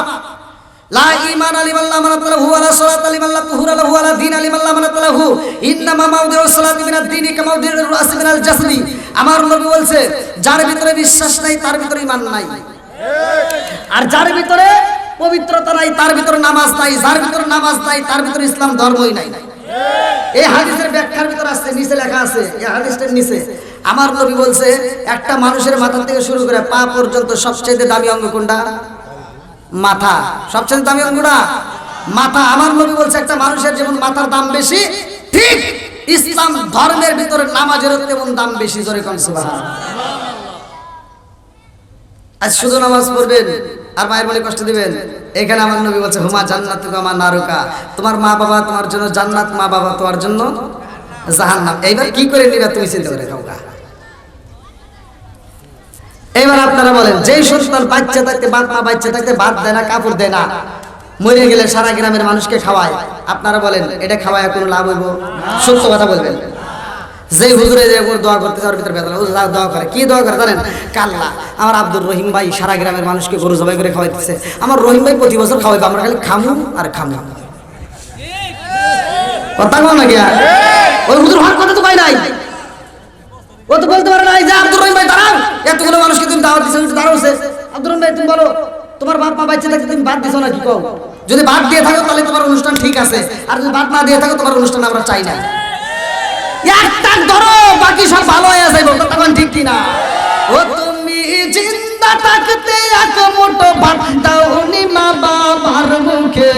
লা ঈমান লিমান লা মানাত লাহু ওয়া লা সালাতা লিমান লা তুহুরা লাহু ওয়া লা দীন লিমান লা মানাত লাহু, ইন্নামা মাউদিউস সালাতি মিনাদ দীনি কামা মাউদিউর রাসি মিনাল জাসদি। আমার নবী বলছে, যার ভিতরে বিশ্বাস নাই তার ভিতরে ঈমান নাই, আর যার ভিতরে পবিত্রতা নাই তার ভিতরে নামাজ নাই, যার ভিতরে নামাজ নাই তার ভিতরে ইসলাম ধর্মই নাই। এই হাদিসের ব্যাখ্যার ভিতর আছে, নিচে লেখা আছে, এই হাদিসটার নিচে আমার নবী বলছে, একটা মানুষের মাথা থেকে শুরু করে পা পর্যন্ত সবচেয়ে দামি অঙ্গ কোনটা? মাথা। সবচেয়ে দামি অঙ্গটা মাথা। আমার নবী বলছে, একটা মানুষের যেমন মাথার দাম বেশি, ঠিক ইসলাম ধর্মের ভিতরে নামাজের তেমন দাম বেশি, জোরে কোন সুবহানাল্লাহ। আজ শুধু নামাজ পড়বেন আর মায়ের বলে কষ্ট দিবেন। এখানে আমার নবী বলছে হুমা জান্নাতুকা মা নারুকা, তোমার মা বাবা তোমার জন্য জান্নাত, মা বাবা তোমার জন্য জাহান্নাম। এইবার কি করে নিবা তুমি চিন্তা করে খাওগা। এবার আপনারা বলেন, যেই সন্তান বাচ্চা থাকতে বাপ মা বাচ্চা থাকতে ভাত দেয় না, কাপড় দেয় না, মরে গেলে সারা গ্রামের মানুষকে খাওয়ায়, আপনারা বলেন এটা খাওয়ায় কোনো লাভ হইব? সত্য কথা বলবেন। যেই হুজুরে যে দোয়া করতে যাওয়ার ভিতরে বেদনা, হুজুর দোয়া করে, কি দোয়া করে জানেন? কাল্লা আমার আব্দুর রহিম ভাই সারা গ্রামের মানুষকে গরু জবাই করে খাওয়াইতেছে, আমার রহিম ভাই প্রতি বছর খাওয়াইবে, আমরা খালি খামু আর খামু। কথা কও না গিয়া, ওই হুজুর হওয়ার কথা তো কই নাই, ও তো বলতে পারে নাই যে আব্দুর রহিম ভাই দাঁড়াও, এতগুলো মানুষকে তুমি দাওয়াত দিছো, দাঁড়াওছে। আব্দুর রহিম ভাই তুমি বলো, তোমার বাপ মা বাচ্চা থাকতে তুমি বাদ দিছো নাকি? কও, যদি বাদ দিয়ে থাকো তাহলে তোমার অনুষ্ঠান ঠিক আছে, আর যদি বাদ না দিয়ে থাকো তোমার অনুষ্ঠান আমরা চাই না। একটা ধরো, বাকি সব ভালো হয়ে যাবে, তখন ঠিক কিনা? ও তুমি জিন্দা থাকতে এক মুঠো ভাত দাওনি মা বাবার মুখে,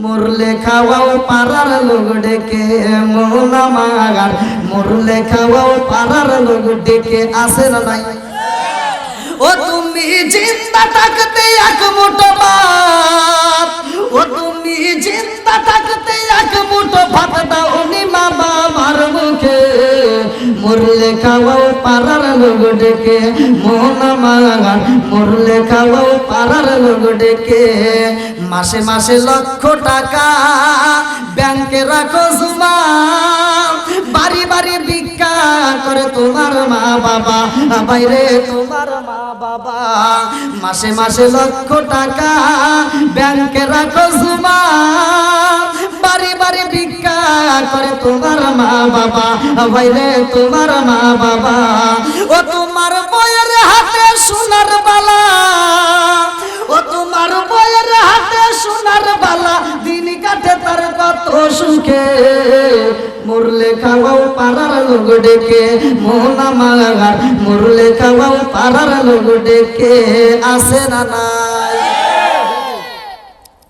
মরলে খাওয়াও পাড়ার লোক ডেকে, মোনা মাগার মরলে খাওয়াও পাড়ার লোক ডেকে, আসে না নাই? ও তুমি জিন্দা থাকতে এক মুঠো ভাত, ও তুমি জিন্দা থাকতে এক মুঠো ভাত দাওনি মা বাবার মুখে, মরলে খাওয়াও পাড়ার লোক ডেকে, মোনা মাগার মরলে খাওয়াও পাড়ার লোক ডেকে। মাসে মাসে লক্ষ টাকা ব্যাংকে রাখো জমা, বাড়ি বাড়ি ভিক্ষা করে তোমার মা বাবা, বাইরে তোমার মা বাবা। মাসে মাসে লক্ষ টাকা ব্যাংকে রাখো জমা, বাড়ি বাড়ি ভিক্ষা করে তোমার মা বাবা, বাইরে তোমার মা বাবা। ও তোমার বইয়ের হাতে সোনার বালা, ও তোমার বইয়ের হাতে সোনার বালা, দিন কাটে তার কত সুখে, মরলে খাওয়াও পাড়ার লোক ডেকে, মোনা মাগার মরলে খাওয়াও পাড়ার লোক ডেকে, আসে না নাই?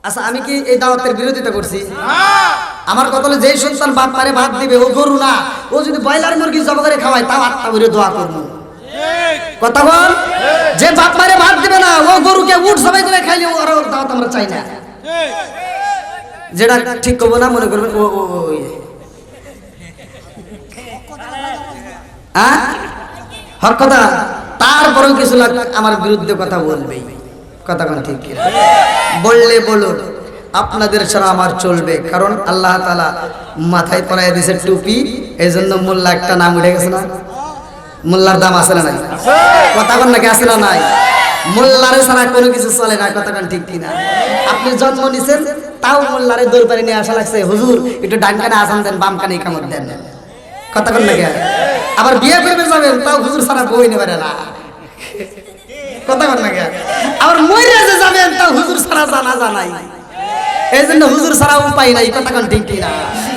আচ্ছা, আমি কি এই দাওয়াতের বিরোধিতা করছি? আমার কথা হলো, যেই সন্তান বাপ মারে ভাত দিবে, ও গরু না, ও যদি ব্রয়লার মুরগি জবা করে খাওয়ায়, তাও আত্মা করে দোয়া করবো। কথা বল, যে বাপ মারে ভাত দিবে না, ও গরুকে উঠ সবাই দিবে খাইলে, ওর দাওয়াত আমরা চাই না। যেটা ঠিক করবো না মনে করবেন ও হক কথা। তারপরেও কিছু লোক আমার বিরুদ্ধে কথা বলবেই, কথা কোন ঠিক কিনা? বললে বলুন, আপনাদের ছাড়া আমার চলবে, কারণ আল্লাহ তাআলা মাথায় পরায় দিয়েছে টুপি, এই জন্য মোল্লা একটা নাম উঠে গেছে না? মোল্লার দাম আছে না নাই? কথা কোন নাকি আছে না নাই? মোল্লারে ছাড়া কোনো কিছু চলে না, কথা কোন ঠিক কিনা? আপনি জন্ম নিছেন, তাও মোল্লারে দরবারে নিয়ে আসা লাগছে, হুজুর একটু ডান কানে আজান দেন, বাম কানে ইকামত দেন, কথা কোন নাকি? আবার বিয়ে করবে যাবেন, তাও হুজুর ছাড়া বই নেবে না, কথা কোন নাকি? আবার মইরা যে যাবেন, তাও হুজুর ছাড়া জানাজা নাই, এই জন্য হুজুর ছাড়া উপায় নাই, কথা কোন ঠিক কিনা?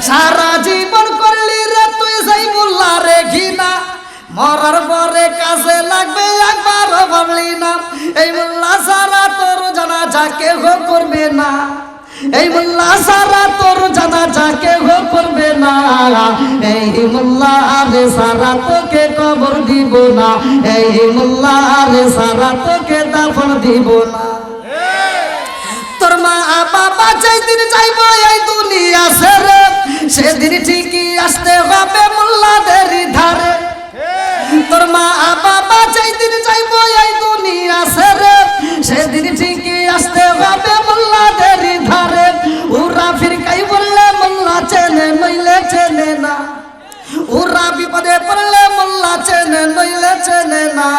সারা জীবন করলি রে তুই যাই মোল্লারে ঘিনা, মরার পরে কাজে লাগবে একবারও ভাবলি না, এই মোল্লা সারা তোর জানাজা কেউ করবে না, এই মোল্লা সারা তোর জানাজা কেউ করবে না, এই মোল্লা রে সারা তোকে কবর দিব না, এই মোল্লা রে সারা তোকে দাফন দিব না। তোর মা বাবা যেদিন যাইব এই দুনিয়া ছেড়ে, সেদিন ঠিকই আসতে হবে মোল্লাদের ধারে। তোর মা বাবা যেদিন যাইব এই দুনিয়া ছেড়ে, সেদিন ঠিকই আসতে হবে মোল্লাদের ধারে। ওরা ফিরকাই বললে মোল্লা চেনে, নইলে চেনে না, ওরা বিপদে পড়লে মোল্লা চেনে, নইলে চেনে না,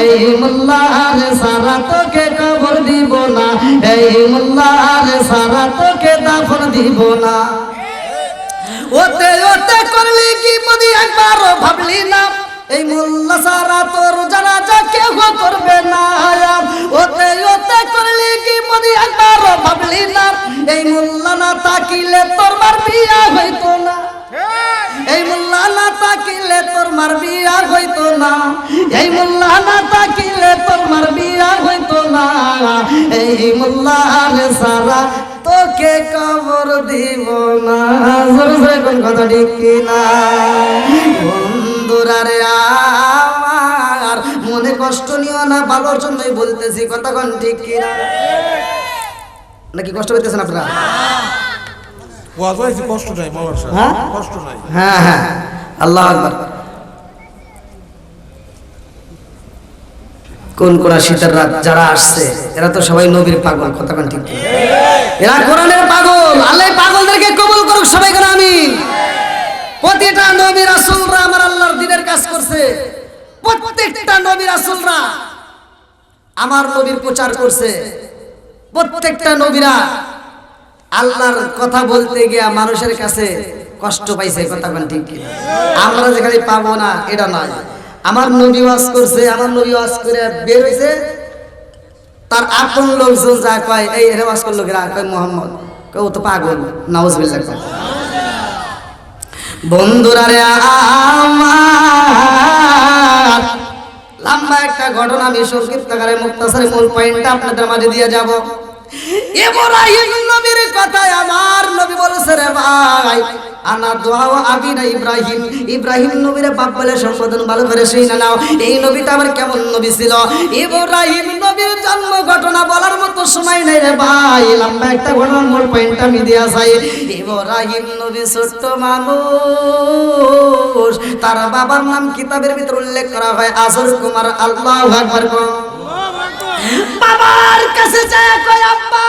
এই মোল্লার সারা তোকে কবর দিব না, এই মোল্লার সারা তোকে দাফন দিব না। ওতে ওতে করলি কি মদি একবারও ভাবলি না, এই মোল্লা সারা তোর জানাজা কেউ করবে না, ওতে ওতে করলি কি মদি একবারও ভাবলি না, এই মোল্লা না তাকিলে তোর মার বিয়া হইতো না, এই মোল্লা না তাকিলে তোর মার বিয়া হইতো না, এই মোল্লা না তাকিলে তোর মার বিয়া হইতো না, এই মোল্লার সারা তোকে কবর দিব না। জোরে জোরে কোন কথা ঠিক কিনা? বন্ধুরা রে আমার মনে কষ্ট নিও না, ভালোর জন্যই বলতেছি, কথা কোন ঠিক কিনা? নাকি কষ্ট পেতেছেন আপনারা? কষ্ট নাই বাবার সাথে, হ্যাঁ? কষ্ট নাই। হ্যাঁ হ্যাঁ, আল্লাহ আকবার। কোন কোন শীতের রাত যারা আসছে এরা তো সবাই নবীর পাগল, কথা কোন ঠিক কিনা? এরা কোরআনের পাগল। আল্লাহ পাগলদেরকে কবুল করুক, সবাই করে আমিন। প্রতিটা নবী রাসূলরা আমার আল্লাহর দ্বীনের কাজ করছে, প্রত্যেকটা নবী রাসূলরা আমার নবীর প্রচার করছে, প্রত্যেকটা নবীরা আল্লাহর কথা বলতে গিয়া মানুষের কাছে কষ্ট পাইছে, কথা কোন ঠিক কিনা? আমরা যেখানে পাবো না এটা নয়। আমার নবী ওয়াজ করছে, আমার নবী ওয়াজ করে বের হইছে, তার আপন লোকজন যা কয় এই এর ওয়াজ করলো গেরা কয় মুহাম্মদ, কয় ও তো পাগল, নাউজুবিল্লাহ কয়। বন্ধুরা রে আমার লম্বা একটা ঘটনা আমি সংক্ষিপ্ত আকারে মুক্তাসারে মূল পয়েন্টটা আপনাদের মাঝে দিয়ে যাব। ইব্রাহিম নবীর কথায় আমার নবী বলেছে রে ভাই, আনা দোয়া আবিনা ইব্রাহিম, ইব্রাহিম নবীর বাপ বলে সম্বোধন ভালো করে শুনে নাও। এই নবীটা আবার কেমন নবী ছিল? ইব্রাহিম নবীর জন্ম ঘটনা বলার মতো সময় নেই রে ভাই, লম্বা একটা ঘটনার মূল পয়েন্টটা আমি দিয়া যাই। ইব্রাহিম নবী ছোট্ট মানুষ, তার বাবার নাম কিতাবের ভিতর উল্লেখ করা হয় আজর কুমার। আল্লাহু আকবার। বাবার কাছে যায় কয় আব্বা,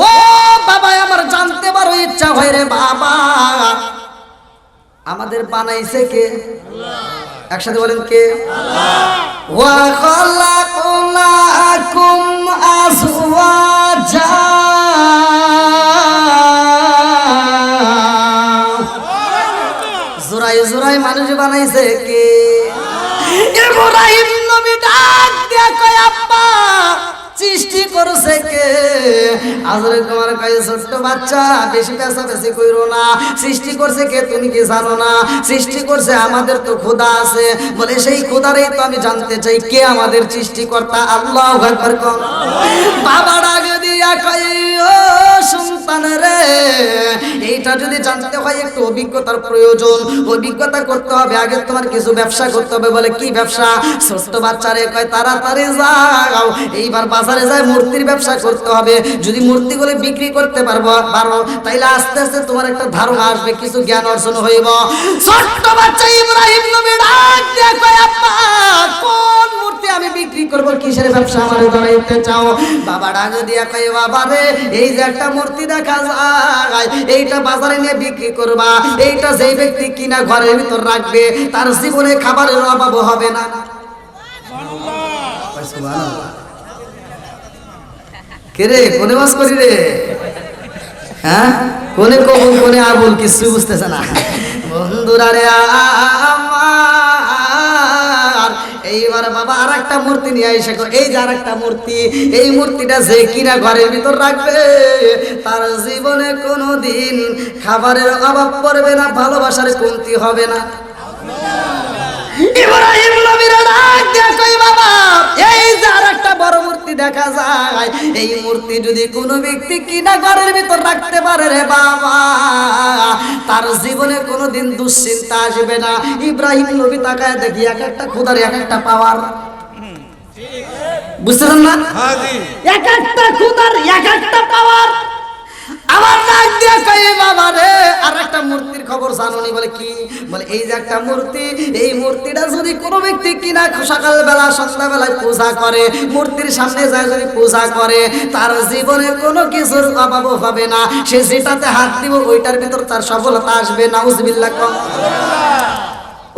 ও বাবা আমার জানতে বড় ইচ্ছা হয় রে বাবা, আমাদের বানাইছে কে? একসাথে বলেন কে? ওয়া খালাকুলাকুম আজওয়াজা, জোরাই জোরাই মানুষ বানাইছে কে? ইব্রাহিম নবী ডাক দিয়া কয় আব্বা সৃষ্টি করছে কে? আজরে তোমার কাছে ছোট্ট বাচ্চা, বেশি পেশা বেশি কইরো না, সৃষ্টি করছে কে তুমি কি জানো না? সৃষ্টি করছে আমাদের তো খোদা আছে, বলে সেই খোদারই তো আমি জানতে চাই কে আমাদের সৃষ্টিকর্তা। আল্লাহু আকবার। বাবা ডাক দিয়া কয় ও সন্তান রে, এইটা যদি জানতে হয় একটু অভিজ্ঞতার প্রয়োজন, অভিজ্ঞতা করতে হবে, আগে তোমার কিছু ব্যবসা করতে হবে। বলে কি ব্যবসা? ছোট্ট বাচ্চারে কয় তাড়াতাড়ি যাও, এইবার বাজারে যায় মূর্তির ব্যবসা করতে হবে, যদি মূর্তিগুলো বিক্রি করতে পারো তাইলে আস্তে আস্তে তোমার একটা ধারণা আসবে, কিছু জ্ঞান অর্জন হইব। ছোট্ট বাচ্চা ইব্রাহিম নবী ডাক দিয়া কয় আব্বা কোন মূর্তি আমি বিক্রি করব, কিসের ব্যবসা আমারে ধরাইতে চাও? বাবা ডাক দিয়া কয় বাবা রে, এই যে একটা মূর্তি দেখা যায় এইটা বাজারে নিয়ে বিক্রি করবা, এইটা যেই ব্যক্তি কিনা ঘরের ভিতর রাখবে তার জীবনে খাবারের অভাব হবে না। কেরে কোনে বাস করি রে? হ্যাঁ, কোনে কবুল কোনে আবুল কিছু বুঝতেছে না। বন্ধুরা রে আমার এইবার বাবা আর একটা মূর্তি নিয়ে এসে এই যে আর একটা মূর্তি, এই মূর্তিটা যে কিনা ঘরের ভিতর রাখবে তার জীবনে কোনোদিন খাবারের অভাব পড়বে না, ভালোবাসার কমতি হবে না। ইব্রাহিম নবীর ডাক দিয়া কই বাবা এই যে আরেকটা বড় মূর্তি দেখা যায়, এই মূর্তি যদি কোনো ব্যক্তি কিনা ঘরের ভিতর রাখতে পারে রে বাবা তার জীবনে কোনোদিন দুশ্চিন্তা আসবে না। ইব্রাহিম নবী তাকায় দেখি এক একটা খোদার এক একটা পাওয়ার, বুঝছেন না? এক একটা খোদার এক একটা পাওয়ার। আমার ডাক দিয়া কই বাবা রে আর একটা মূর্তির খবর জানোনি? বলে কি? বলে এই যে একটা মূর্তি, এই মূর্তিটা যদি কোনো ব্যক্তি কিনা সকালবেলা সন্ধ্যাবেলায় পূজা করে, মূর্তির সামনে যায় যদি পূজা করে তার জীবনে কোনো কিছুর অভাব হবে না, সে যেটাতে হাত দিব ওইটার ভিতর তার সফলতা আসবে। নাউজুবিল্লাহ।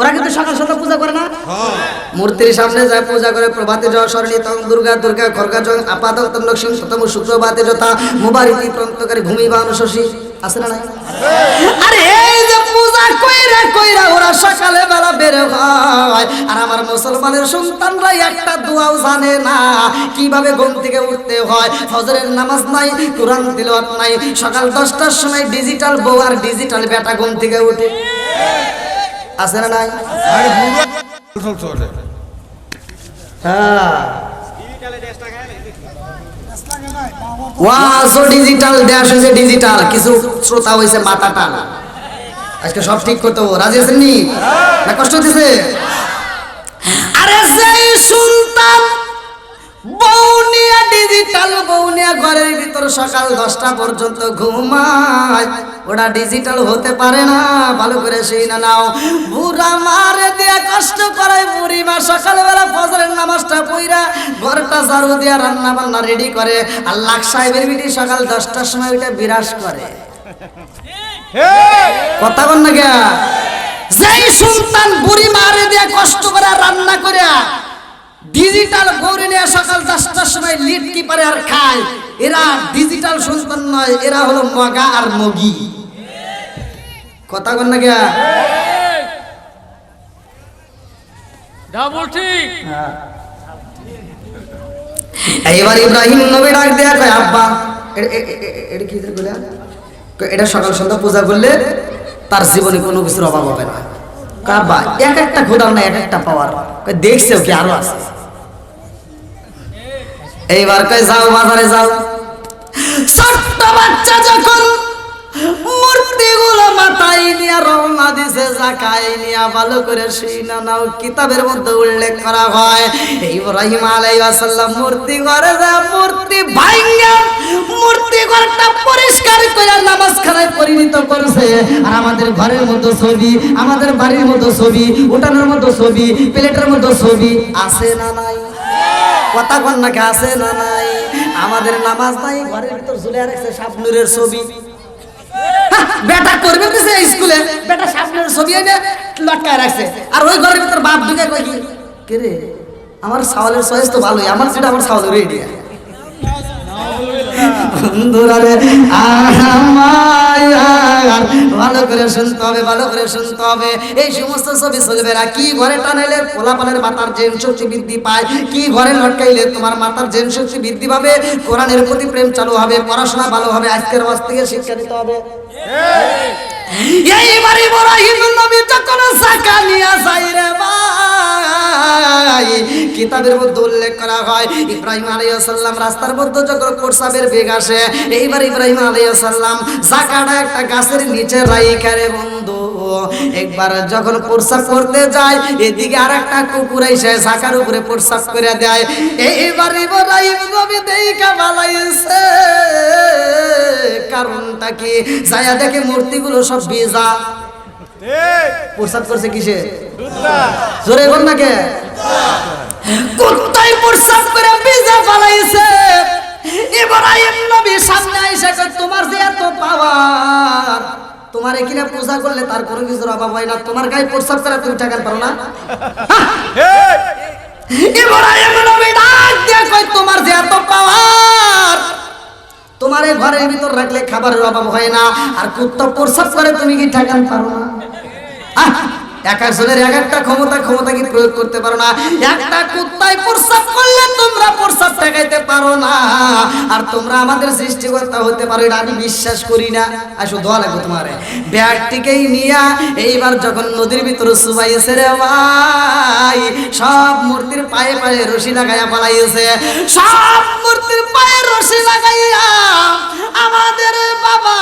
ওরা কিন্তু সকাল সন্ধ্যা পূজা করে না, মূর্তির সামনে যায় পূজা করে। প্রভাতে জয় স্মরণী তং দুর্গা দুর্গা খর্গা জং আপাদক তন্নক সিং প্রথম শুক্রবাতে যথা মুবারিতি প্রন্তকারী ভূমি বা অনুশোষী আছে না নাই? আরে এই যে পূজা কইরা কইরা ওরা সকালে বেলা বের হয়, আর আমার মুসলমানের সন্তানরা একটা দোয়াও জানে না কিভাবে ঘুম থেকে উঠতে হয়। ফজরের নামাজ নাই, কোরআন তিলাওয়াত নাই, সকাল 10টার সময় ডিজিটাল বউ আর ডিজিটাল বেটা ঘুম থেকে উঠে আছে না নাই? হ্যাঁ ওয়াজ ডিজিটাল দেশ হয়েছে ডিজিটাল, কিছু শ্রোতা হয়েছে মাথা টান। আজকে সব ঠিক করতে হবে, রাজি আছেন নি না কষ্ট হতেছে? আরে সেই সুলতান বউনিয়া ডিজিটাল বউনিয়া ঘরের ভিতর সকাল 10টা পর্যন্ত ঘুমায়, ওটা ডিজিটাল হতে পারে না। ভালো করে সেই না নাও, বুড়া মারে দিয়ে কষ্ট করায় বুড়ি মা সকালবেলা ফজরের নামাজটা পড়া ঘরটা ঝাড়ু দিয়া রান্না বান্না রেডি করে। আর লাখ সাহেবের বিটি সকাল 10টার সময় ওইটা বিরাজ করে। কথা বল না গিয়া, যেই সুলতান বুড়ি মারে দিয়ে কষ্ট করে রান্না করে ডিজিটাল গৌরী নিয়ে সকাল 10টার সময় লিড কি পারে আর খায়, এরা ডিজিটাল সুলতান নয়, এরা হলো মগা আর মগি। কথা বল না গিয়া, ডাবল ঠিক। এইবার ইব্রাহিম নবী ডাক দেয়া কয়, আব্বা এটা কি বলে, এটা সকাল সন্ধ্যা পূজা করলে তার জীবনে কোনো কিছুর অভাব হবে না। কাবা এক একটা খোদার না এক একটা পাওয়ার, দেখছেও কি আরো আছে। এইবার কয় যাও বাজারে যাও। ছোট্ট বাচ্চা যখন মূর্তিগুলো মাথায় নিয়ে রওনা দিছে জাকায় নিয়ে, ভালো করে সেই না নাও কিতাবের মধ্যে উল্লেখ করা হয় ইব্রাহিম আলাইহিস সালাম মূর্তি ঘরে যা মূর্তি ভাঙা মূর্তি ঘরটা পরিষ্কার করে নামাজখানায় পরিণত করছে। আর আমাদের ঘরের মধ্যে ছবি, আমাদের বাড়ির মধ্যে ছবি, উঠানের মধ্যে ছবি, প্লেটের মধ্যে ছবি আছে না নাই? কথা কন নাকি আছে না নাই? আমাদের নামাজ নাই, ঘরের ভিতর ঝুলে রাখছে শাবনুরের ছবি। বেটা করবে দিছে স্কুলে, বেটা শাবনুরের ছবি এনে লটকায় রাখছে। আর ওই ঘরের ভিতর বাপ ঢুকে কই কি কে রে, আমার সাওয়ালের চয়েস তো ভালোই, আমার সেটা আমার সাওয়াল রেডি। বন্ধুরা রে আমার ভালো করে শুনতে হবে, ভালো করে শুনতে হবে। এই সমস্ত ছবি চলবে না। কি ঘরে টানাইলে পোলাপানের মাথার জেন শক্তি বৃদ্ধি পায়, কি ঘরে লটকাইলে তোমার মাথার জেন শক্তি বৃদ্ধি পাবে, কোরআনের প্রতি প্রেম চালু হবে, পড়াশোনা ভালো হবে। আজকের ওয়াজ থেকে শিক্ষা দিতে হবে। এইবার ইব্রাহিম নবী যখন যাকাত নিয়ে যায় রে ভাই, কিতাবের মধ্যে উল্লেখ করা হয় ইব্রাহিম আলাইহিস সালাম রাস্তার মধ্যে যখন প্রসাবের বেগ আসে, এইবার ইব্রাহিম আলাইহিস সালাম যাকাটা একটা গাছের নিচে রাইখা রে বন্ধু, একবার যখন প্রসাব করতে যায় এদিকে আরেকটা কুকুর এসে যাকার উপরে প্রসাব করে দেয়। এইবার ইব্রাহিম নবী দেইখা বালাইছে কারণটা কি, যায়া দেখে মূর্তিগুলো সব ভিজা। প্রসাব করছে কিসে? জোরে বল না কে, কুত্তায় প্রসাব করে ভিজা ফালাইছে। ইব্রাহিম নবী সামনে এসে কয়, তোমার যে এত পাওয়ার, তোমার এখানে পূজা করলে তার কোনো কিছুর অভাব হয় না, তোমার গায়ে প্রসাব করে তুমি টাকা পারো না? ইব্রাহিম নবী ডাক দিয়ে কয়, তোমার যে এত পাওয়ার, তোমার এই ঘরের ভিতর রাখলে খাবারের অভাব হয় না, আর কুত্তা প্রসাব করে তুমি কি ঠেকান পারো না? এক একজনের এক একটা ক্ষমতা কি প্রয়োগ করতে পারো না? একটা কুত্তায় প্রসাব করলে তোমরা প্রসাব ঠেকাইতে পারো না, আর তোমরা আমাদের সৃষ্টিকর্তা হতে পারো, এটা আমি বিশ্বাস করি না। আসো দোয়া লাগবে তোমার ব্যাগটিকেই নিয়া এইবার যখন নদীর ভিতরে চুবাইছে রে ভাই, সব মূর্তির পায়ে পায়ে রশি লাগাইয়া পালাইছে। সব মূর্তির পায়ে রশি লাগাইয়া আমাদের বাবা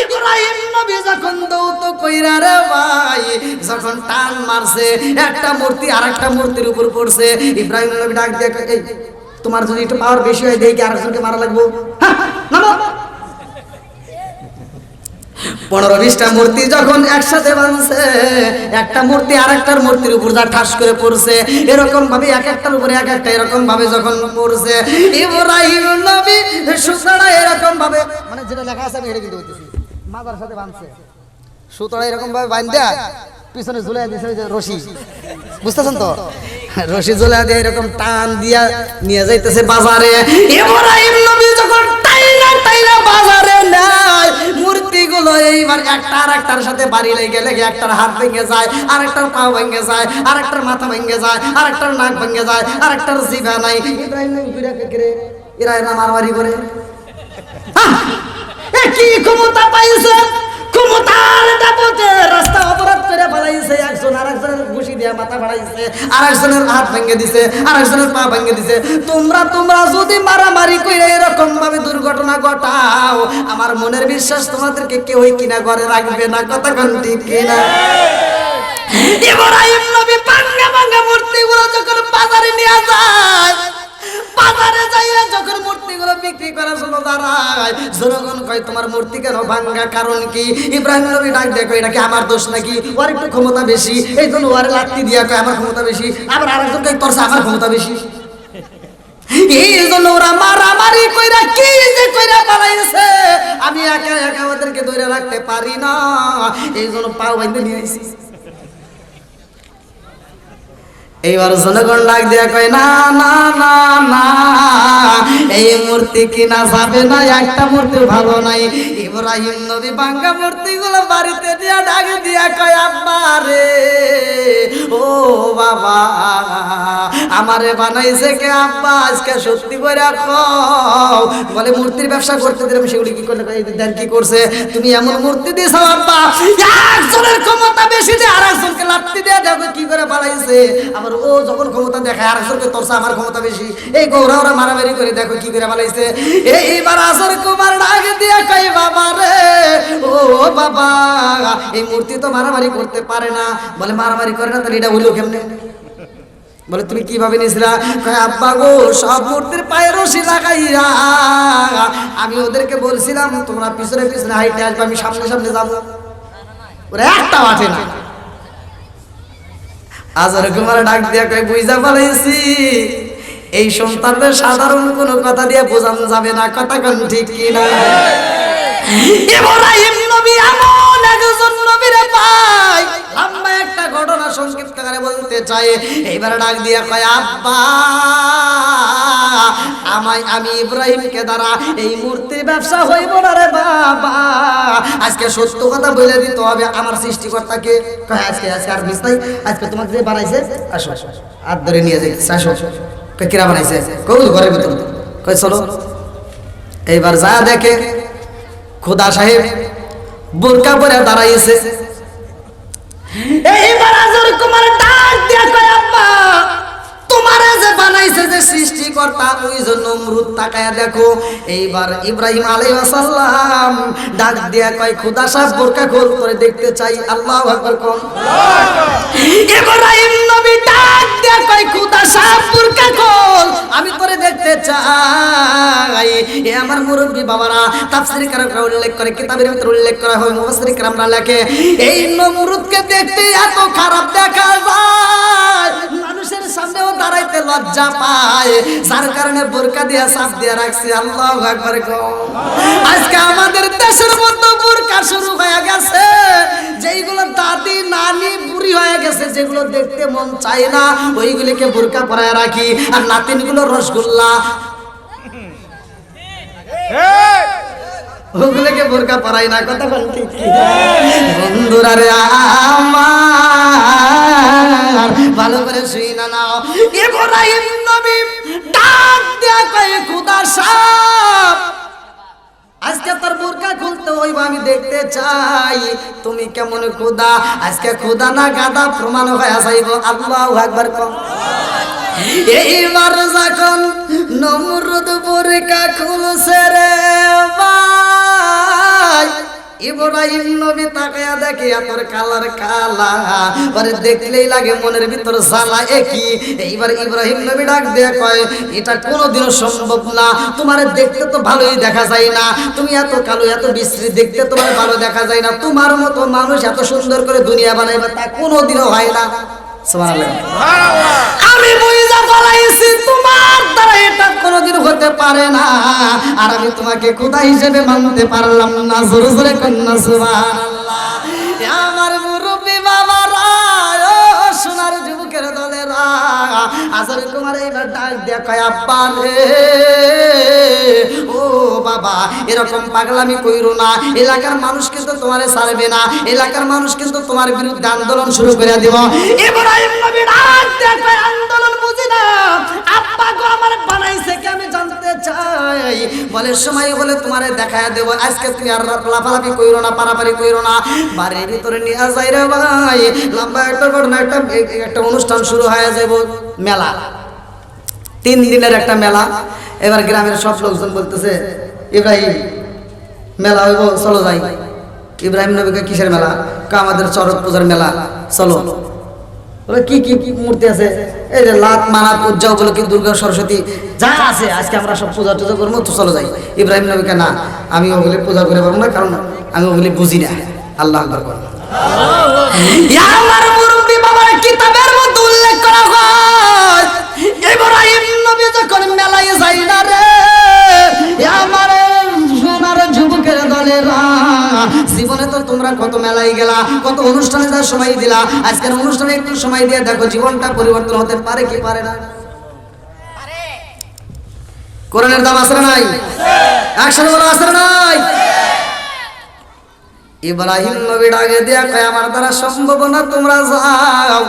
ইব্রাহিম নবী যখন দৌত কইরা রে ভাই, যখন টান মারছে একটা মূর্তি আরেকটা মূর্তির উপর পড়ছে। ইব্রাহিম নবী ডাক দিয়ে, এই তোমার যদি একটু পাওয়ার বেশি হয় দেখি আরেকজনকে মারা লাগবো, নামো। 15-20টা মূর্তি যখন একসাথে বানছে, একটা মূর্তি আরেকটার মূর্তির উপর যা ঠাস করে পড়ছে, এরকম ভাবে এক একটার উপরে এক একটা এরকম ভাবে যখন পড়ছে, ইব্রাহিম নবী সুতরাং এরকম ভাবে, মানে যেটা লেখা আছে আমি এটা কিন্তু বলতেছি, মাজার সাথে বানছে সুতরাং এরকম ভাবে বান্ধা পিছনে ঝুলাই দিয়েছে ওই যে রশি, বুঝতেছেন তো? রশি ঝুলাই দিয়ে এরকম টান দিয়া নিয়ে যাইতেছে বাজারে। ইব্রাহিম নবী যখন টাইনা টাইনা বাজারে নেয় মূর্তিগুলো, এইবার একটা আর একটার সাথে বাড়ি লেগে লেগে একটার হাত ভেঙে যায়, আরেকটার পা ভেঙে যায়, আরেকটার মাথা ভেঙে যায়, আরেকটার নাক ভেঙে যায়, আরেকটার জিভা নাই। ইব্রাহিম নবী ঘুরে ফিরে এরা মারামারি করে, কি ক্ষমতা পাইছে? ক্ষমতার দাপটে রাস্তা অবরোধ করে ফেলাইছে, একজন আরেকজনের ঘুষি দিয়ে মাথা ফাড়াইছে, আরেকজনের হাত ভেঙে দিছে, আরেকজনের পা ভেঙে দিছে। তোমরা যদি মারামারি করে এরকম ভাবে দুর্ঘটনা ঘটাও, আমার মনের বিশ্বাস তোমাদেরকে কেউই কিনা ঘরে রাখবে না। কথা কোন ঠিক কিনা? ইব্রাহিম নবী ভাঙা ভাঙা মূর্তিগুলো যখন বাজারে নিয়ে যায়, বাজারে যাইয়া যখন মূর্তিগুলো বিক্রি করার জন্য দাঁড়ায়, জনগণ কয় তোমার মূর্তি কেন ভাঙা, কারণ কি? ইব্রাহিম নবী ডাক দেখো, এটা কি আমার দোষ নাকি? ওর একটু ক্ষমতা বেশি, এই জন্য ওর লাত্তি দিয়া কয় আমার ক্ষমতা বেশি, আবার আরেকজন কয় তোর আমার ক্ষমতা বেশি। এই জন্য ওরা মারামারি কইরা কি যে কইরা পালাইছে, আমি একা একা ওদেরকে ধরে রাখতে পারি না, এই জন্য পাও বাইন্ধে নিয়ে আইছি। এইবার জনগণ ডাক দিয়া কয় না না না না, এই মূর্তি কিনা যাবে না, একটা মূর্তি ভালো নাই। ইব্রাহিম নবী ভাঙ্গা মূর্তিগুলো বাড়িতে দিয়া ডাক দিয়া কয় আব্বা রে, ও বাবা আমারে বানাইছে কে আব্বা, আজকে সত্যি করে কও। বলে মূর্তির ব্যবসা করতে দিলাম, সেগুলি কি করলে? দেন কি করছে? তুমি এমন মূর্তি দিয়েছো আব্বা, একজনের ক্ষমতা বেশি দিয়ে আরেকজনকে লাত্তি দিয়ে দেখো কি করে বানাইছে। আবার ও যখন ক্ষমতা দেখায় আরেকজনকে তোরছে আমার ক্ষমতা বেশি, এই গৌরা ওরা মারামারি করে দেখো কি করে বানাইছে। এইবার আসর কুমার ডাক দিয়ে কই বাবা রে, ও বাবা এই মূর্তি তো মারামারি করতে পারে না। বলে মারামারি করে না, তাহলে এটা হইলো কেমনে? বলে তুমি কিভাবে নিয়েছিলা? আব্বা গো সব মূর্তির পায়ে রশি লাগাইয়া আমি ওদেরকে বলছিলাম তোমরা পিছনে পিছনে হাইটে আসবে, আমি সামনে সামনে যাবো, ওরা একটা বাটে না। আজর কুমার ডাক দিয়া কই বুঝা পালাইছি, এই সন্তানদের সাধারণ কোনো কথা দিয়ে বোঝানো যাবে না। কথা কোন ঠিক কিনা? ইব্রাহিম নবী এমন একজন নবী রে ভাই, লম্বা একটা ঘটনা সংক্ষিপ্ত করে বলতে চাই। এইবার ডাক দিয়া কয় আব্বা আমি ইব্রাহিমকে দ্বারা এই মূর্তির ব্যবসা হইব না রে বাবা, আজকে সত্য কথা বলে দিতে হবে আমার সৃষ্টিকর্তাকে। কয় আজকে আর মিস নাই, আজকে তোমাকে যে বানাইছে আসো হাত ধরে নিয়ে যাইতেছে, আসো। কয় কিরা বানাইছে? কই ঘরের ভিতর। কয় চলো। এইবার যা দেখে খোদা সাহেব বোরকা পরে দাঁড়াইছে। এইবার আজর কুমার ডাক দিয়া কয় আব্বা তোমারে যে বানাইছে যে সৃষ্টিকর্তা, ওই জন্য নমরুদ তাকায়া দেখো। এইবার ইব্রাহিম আলাইহিস সালাম ডাক দিয়া কয় খোদা সাহেব বোরকা খোল করে দেখতে চাই। আল্লাহু আকবার কোন। ইব্রাহিম নবী ডাক দিয়া কয় খোদা সাহেব বোরকা খোল, আমি তোরে দেখতে চাই। এ আমার মুরব্বি বাবারা তাফসীর কারকরা উল্লেখ করে, কিতাবের ভিতরে উল্লেখ করা হয়, মুফাসসির کرامরা লেখে এই নমরুদকে দেখতে এত খারাপ দেখা যায়, মানুষের সামনেও দাঁড়াইতে লজ্জা পায়, যার কারণে বোরকা দিয়া চাপ দিয়া রাখছে। আল্লাহু আকবার। আজকে আমাদের দেশের মধ্যে বোরকা শুরু হয়ে গেছে, যেইগুলো দাদি নানি বুড়ি হয়ে গেছে, যেগুলো দেখতে মন চায় না ওইগুলিকে বোরকা পরায় রাখি, আর নাতিনগুলো রসগোল্লা ওগুলোকে বোরকা পরাই না। কথা বল ঠিক কি? বন্ধুরা রে আমার ভালো করে শুই না নাও, ইব্রাহিম নবী ডাক দিয়া কয় খোদা সাহেব আজকে তোর বোরকা খুলতে হইব, আমি দেখতে চাই তুমি কেমন খোদা। আজকে খোদা না গাদা প্রমাণ হয়ে যাইব। আল্লাহু আকবার। এইবার যখন নমরুদ বোরকা খুলছে রে ভাই, ইব্রাহিম নবী তাকায়া দেখে এতর কালার কালা, পরে দেখলেই লাগে মনের ভিতর জ্বালা একই। এইবার ইব্রাহিম নবী ডাক দিয়ে কয় এটা কোনোদিনও সম্ভব না, তোমার দেখতে তো ভালোই দেখা যায় না, তুমি এত কালো এত বিশ্রী, দেখতে তোমার ভালো দেখা যায় না, তোমার মতো মানুষ এত সুন্দর করে দুনিয়া বানাইবে তা কোনোদিনও হয় না। আমি বুঝা পালাইছি তোমার দ্বারা এটা কোনোদিন হতে পারে না, আর আমি তোমাকে খোদা হিসেবে মানতে পারলাম না। জোরে জোরে কন্যা সুবহানাল্লাহ। আমার মুরব্বি বাবারা, ও সোনার যুবকের দলেরা, আজর কুমার এইবার ডাক দিয়া কয় আব্বা রে, ও বাবা এরকম পাগলামি কইরো না, এলাকার মানুষ কিন্তু তোমারে ছাড়বে না, এলাকার মানুষ কিন্তু তোমার বিরুদ্ধে আন্দোলন শুরু করে দিব। ইব্রাহিম নবী ডাক দিয়া কয় আন্দোলন বুঝি না, আব্বা গো আমার বানাইছে কে আমি জানতে চাই, বলে সময় হলে তোমারে দেখায় দেব। আজকে তুমি আর লাফালাফি কইরো না, পারাপারি কইরো না, বাড়ির ভিতরে নিয়ে যাই রে ভাই। লম্বা একটা ঘটনা, একটা অনুষ্ঠান শুরু হয়ে যাব, মেলা, 3 দিনের একটা মেলা। এবার গ্রামের সব লোকজন বলতেছে, ইব্রাহিম মেলা হইব, চলো যাই। ইব্রাহিম নবীকে কিসের মেলা? আমাদের চড়ক পূজার মেলা, চলো। বলে কি কি কি মূর্তি আছে? এই যে লাত, মানাত, উজ্জা, বলে কি দুর্গা, সরস্বতী যা আছে, আজকে আমরা সব পূজা টুজা করবো, তো চলো যাই। ইব্রাহিম নবীকে না, আমি ওগুলি পূজা করে পারবো না, কারণ আমি ওগুলি বুঝি না। আল্লাহ আকবার করো। আমার মুরব্বি বাবার কিতাবের মধ্যে উল্লেখ করা হয়, ইব্রাহিম নবী যখন মেলায় যাই না রে, আমার সোনার যুবকের দলেরা, জীবনে তো তোমরা কত মেলায় গেলা, কত অনুষ্ঠানে যাওয়ার সময় দিলা, আজকের অনুষ্ঠানে একটু সময় দিয়ে দেখো জীবনটা পরিবর্তন হতে পারে কি পারে না? কোরআনের দাম আছে না নাই? একসাথে বলো, আছে না নাই? ইব্রাহিম নবী ডাকে দিয়া কয়, আমার দ্বারা সম্ভব না, তোমরা যাও।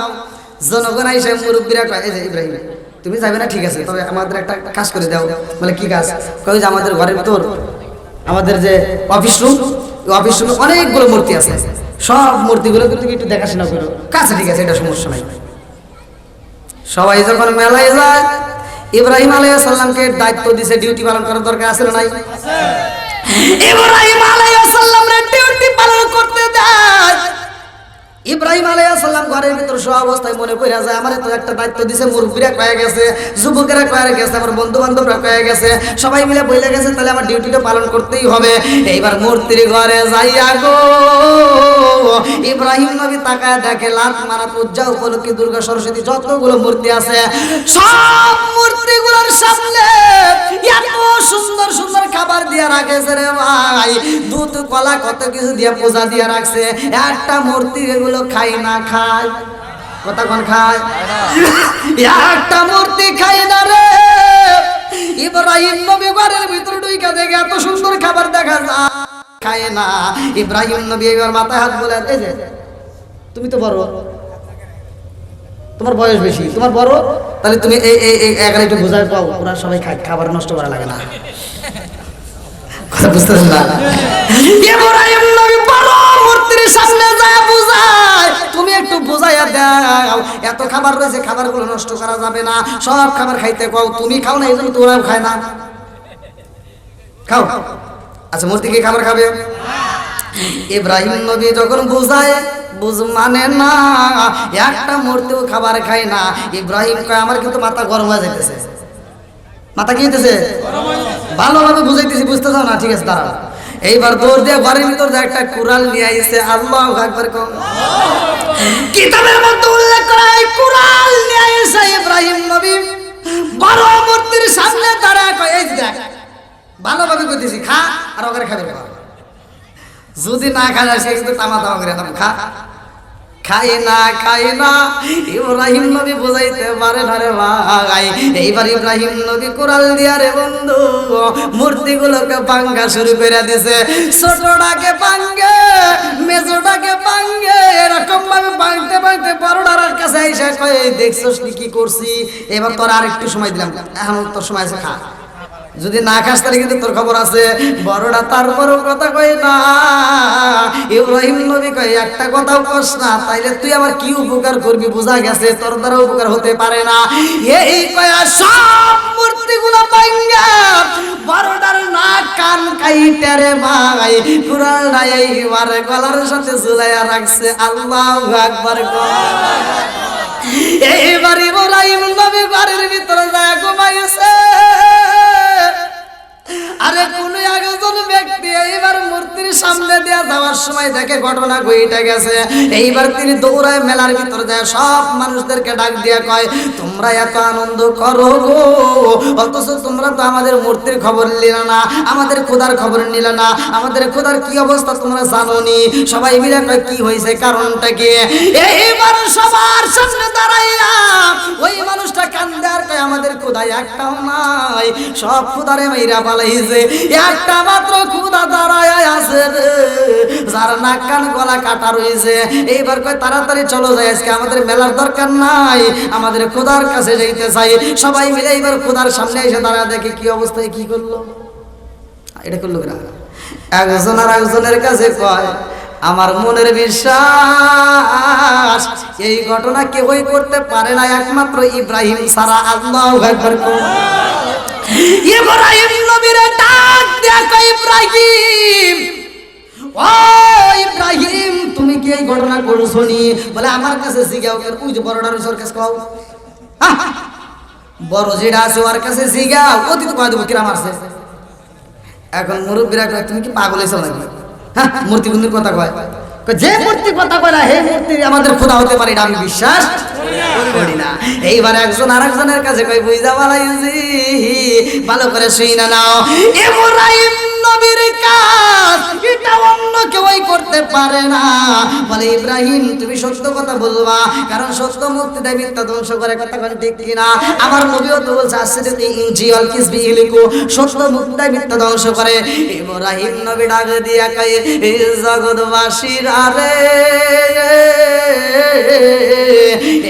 জনগণ আইসা মুরব্বীরা কয়, এই যে ইব্রাহিম তুমি যাবে না, ঠিক আছে, তবে আমাদের একটা কাজ করে দাও। বলে কি কাজ? কই যে আমাদের ঘরের ভিতর আমাদের যে অফিস রুম, অফিস রুমে অনেকগুলো মূর্তি আছে, সব মূর্তিগুলো তুমি একটু দেখাশোনা করো। কাছে, ঠিক আছে, এটা সমস্যা নাই। সবাই যখন মেলায় যায়, ইব্রাহিম আলাইহিস সালামকে দায়িত্ব দিছে, ডিউটি পালন করার দরকার আছে না নাই? ইব্রাহিম আলাইহিস সালামের ডিউটি পালন করতে দেয়। ইব্রাহিম আলাইহিস সালাম ঘরের ভিতর শোয়া অবস্থায় মনে কইরা যায়, আমারে তো একটা দায়িত্ব দিছে, মুরব্বিরা কয়ে গেছে, যুবকেরা কয়ে গেছে, আমার বন্ধু বান্ধবরা কয়ে গেছে, সবাই মিলে বইলে গেছে, তাহলে আমার ডিউটিটা পালন করতেই হবে। এইবার মূর্তির ঘরে যাইয়া গো, ইব্রাহিম নবী তাকায় দেখে লাত, মানাত, উজ্জা, উপলক্ষী, দুর্গা, সরস্বতী যতগুলো মূর্তি আছে, সব মূর্তিগুলোর সামনে এত সুন্দর সুন্দর খাবার দিয়া রাখেছে রে ভাই, দুধ, কলা, কত কিছু দিয়া পূজা দিয়া রাখছে। একটা মূর্তি এগুলো খাই না, খায় কতক্ষণ খায়? একটা মূর্তি খাই না রে। ইব্রাহিম নবী ঘরের ভিতর ঢুইকা দেখে এত সুন্দর খাবার দেখা যায়, খায় না। ইব্রাহিম নবী এবার মাথায় হাত বলে, এই যে তুমি তো বড়, তোমার বয়স বেশি, তোমার বড়, তাহলে তুমি এই এই এগারে একটু বোঝায় পাও, ওরা সবাই খায়, খাবার নষ্ট করা লাগে না। কথা বুঝতেছেন না? ইব্রাহিম নবী বড় মূর্তির সামনে যায় বুঝায়, তুমি একটু বুঝাইয়া দাও, এত খাবার রয়েছে, খাবারগুলো নষ্ট করা যাবে না, সব খাবার খাইতে কও, তুমি খাও না, এই জন্য তোমরাও খায় না, খাও। আচ্ছা, মূর্তি কি খাবার খাবে? ইব্রাহিম নবী যখন বুঝায়, বুঝ মানে না, একটা মূর্তিও খাবার খায় না। ইব্রাহিম কয়, আমার কিন্তু মাথা গরম হয়ে যাইতেছে। মাথা কি হইতেছে? ভালোভাবে বুঝাইতেছি, বুঝতে চাও না? ঠিক আছে, দাঁড়াও। এইবার দৌড় দিয়ে ঘরের ভিতর যে একটা কুরআন নিয়ে আইছে, আল্লাহু আকবার কও। কিতাবের মধ্যে উল্লেখ করা হয়, কুরআন নিয়ে আইছে ইব্রাহিম নবী বড় মূর্তির সামনে দাঁড়ায় কয়, এই দেখ, ভালোভাবে কইতেছি, খা আর ওখানে খাবে না। যদি না খায় সে কিন্তু তামা তামা করে খা, খাই না, খাই না। ইব্রাহিম নবী বুঝাইতে পারে না রে ভাই। এইবার ইব্রাহিম নবী কোরআন দিয়া রে বন্ধু মূর্তিগুলোকে ভাঙ্গা শুরু করে দিছে। ছোটটাকে ভাঙ্গে, মেজোটাকে ভাঙ্গে, এরকম ভাবে ভাঙতে ভাঙতে বড়টার কাছে আইসা কয়, দেখছস কি করছি? এবার তোর আর একটু সময় দিলাম, এখন তোর সময় আছে, খা। যদি না খাস তাহলে কিন্তু তোর খবর আছে। বড়টা তারপরও কথা কই না। ইব্রাহিম নবী কয়, একটা কথাও কস না, তাইলে তুই আমার কি উপকার করবি? বোঝা গেছে তোর দ্বারা উপকার হতে পারে না। এই কয়া সব মূর্তিগুলো ভাঙা বড়টার নাক কান কাইটা রে ভাই কুরআনটা এইবার গলার সাথে ঝুলাইয়া রাখছে। আল্লাহু আকবার। এইবার ইব্রাহিম নবী ঘরের ভিতরে যায় ঘুমাইছে। আরে কোন একজন ব্যক্তি এইবার মূর্তির সামনে দিয়ে যাওয়ার সময় দেখে ঘটনা ঘটে গেছে। এইবার তিনি দৌড়ায় মেলার ভিতরে যায়, সব মানুষদেরকে ডাক দিয়ে কয়, তোমরা এত আনন্দ করো গো, অথচ তোমরা তো আমাদের মূর্তির খবর নিলে না, আমাদের খোদার খবর নিলে না, আমাদের খোদার কি অবস্থা তোমরা জানো নি? সবাই মিলে কয়, কি হয়েছে, কারণটা কি? এইবার সবার সামনে দাঁড়াইয়া ওই মানুষটা কান্দে আর কয়, আমাদের খোদা একটাও নাই, সব খোদারে মাইরা পালাইছে, একটা মাত্র খোদা দাঁড়ায় আছে রে, যার নাক কান গলা কাটা রয়েছে। এইবার কয় তাড়াতাড়ি চলো যাই, আজকে আমাদের মেলার দরকার নাই, আমাদের খোদার কাছে যাইতে চাই। সবাই মিলে এইবার খোদার সামনে এসে দাঁড়া, দেখে কি অবস্থায় কি করলো। এটা করলো কিনা, একজন আর একজনের কাছে কয় আমার মনের বিশ্বাস এই ঘটনা কেউই করতে পারে না একমাত্র ইব্রাহিম ছাড়া। আল্লাহু আকবার। ইব্রাহিম নবীর ডাক দেখো, ইব্রাহিম ও ইব্রাহিম তুমি কি এই ঘটনা করছো নি? বলে আমার কাছে জিগাও। ওই যে বড়টার ওর কাছে কও, বড় যেটা আছে ওর কাছে জিগাও, অতি তো কয় দেবো কিরা মারছে। এখন মুরব্বীরা কয় তুমি কি পাগল হয়েছো নাকি? হ্যাঁ, মূর্তি কুন্দির কথা কয়, যে মূর্তি কথা কয় না হে মূর্তি আমাদের খোদা হতে পারে, এটা আমি বিশ্বাস করি না। এইবার একজন আরেকজনের কাছে কয় বুঝা বালাইছি, ভালো করে শুই না নাও। ইব্রাহিম নবীর কাজ এটা অন্য কেউই করতে পারে না। বলে ইব্রাহিম তুমি সত্য কথা বলবা, কারণ সত্য মুক্তি দেয়, মিথ্যা ধ্বংস করে, কথা কোন ঠিক কিনা? আমার নবীও তো বলছে আসিদে ইনজিয়াল কিসবি ইলিকু, সত্য মুক্তি দেয়, মিথ্যা ধ্বংস করে। ইব্রাহিম নবী ডাক দিয়া কয় এই জগৎবাসীর আরে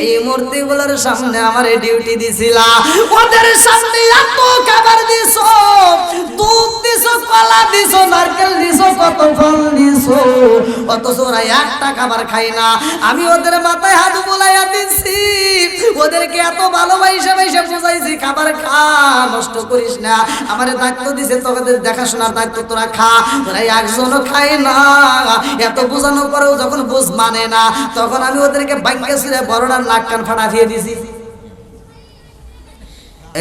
এই মূর্তিগুলোর সামনে আমার ডিউটি দিছিলা, ওদের সামনে এত খাবার দিছো, দুধ দিছো, কলা দিছো, নারকেল দিছো, কত ফল দিছো, অথচ ওরা একটা খাবার খায় না। আমি ওদের মাথায় হাত বুলাইয়া দিছি, ওদেরকে এত ভালোবাসা বুঝাইছি খাবার খা, নষ্ট করিস না, আমার দায়িত্ব দিছে তোদের দেখাশোনার দায়িত্ব, তোরা খা। ওরা একজনও খায় না, এত বোঝানোর পরেও যখন বুঝ মানে না, তখন আমি ওদেরকে ভাগ্যে ছিঁড়ে বড়টার নাক কান ফাটা দিয়ে দিছি।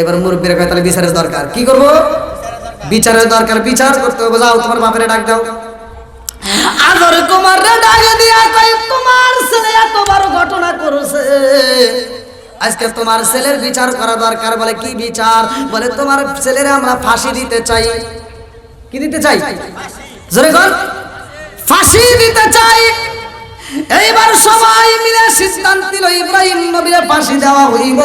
এবার মুরব্বীরা কয় তাহলে বিচারের দরকার, কি করবো? বিচারের দরকার, বিচার করতে হবে। যাও তোমার বাপেরে ডাক দাও। আদর কুমার ডাক দিয়া কয় তোমার ছেলে এত বড় ঘটনা করেছে, আজকে তোমার ছেলের বিচার করা দরকার। বলে কি বিচার? বলে তোমার ছেলেরে আমরা ফাঁসি দিতে চাই। কি দিতে চাই? জোরে বল। ফাঁসি দিতে চাই। এইবার সবাই মিলে সিদ্ধান্ত নিল ইব্রাহিম নবীর ফাঁসি দেওয়া হইব,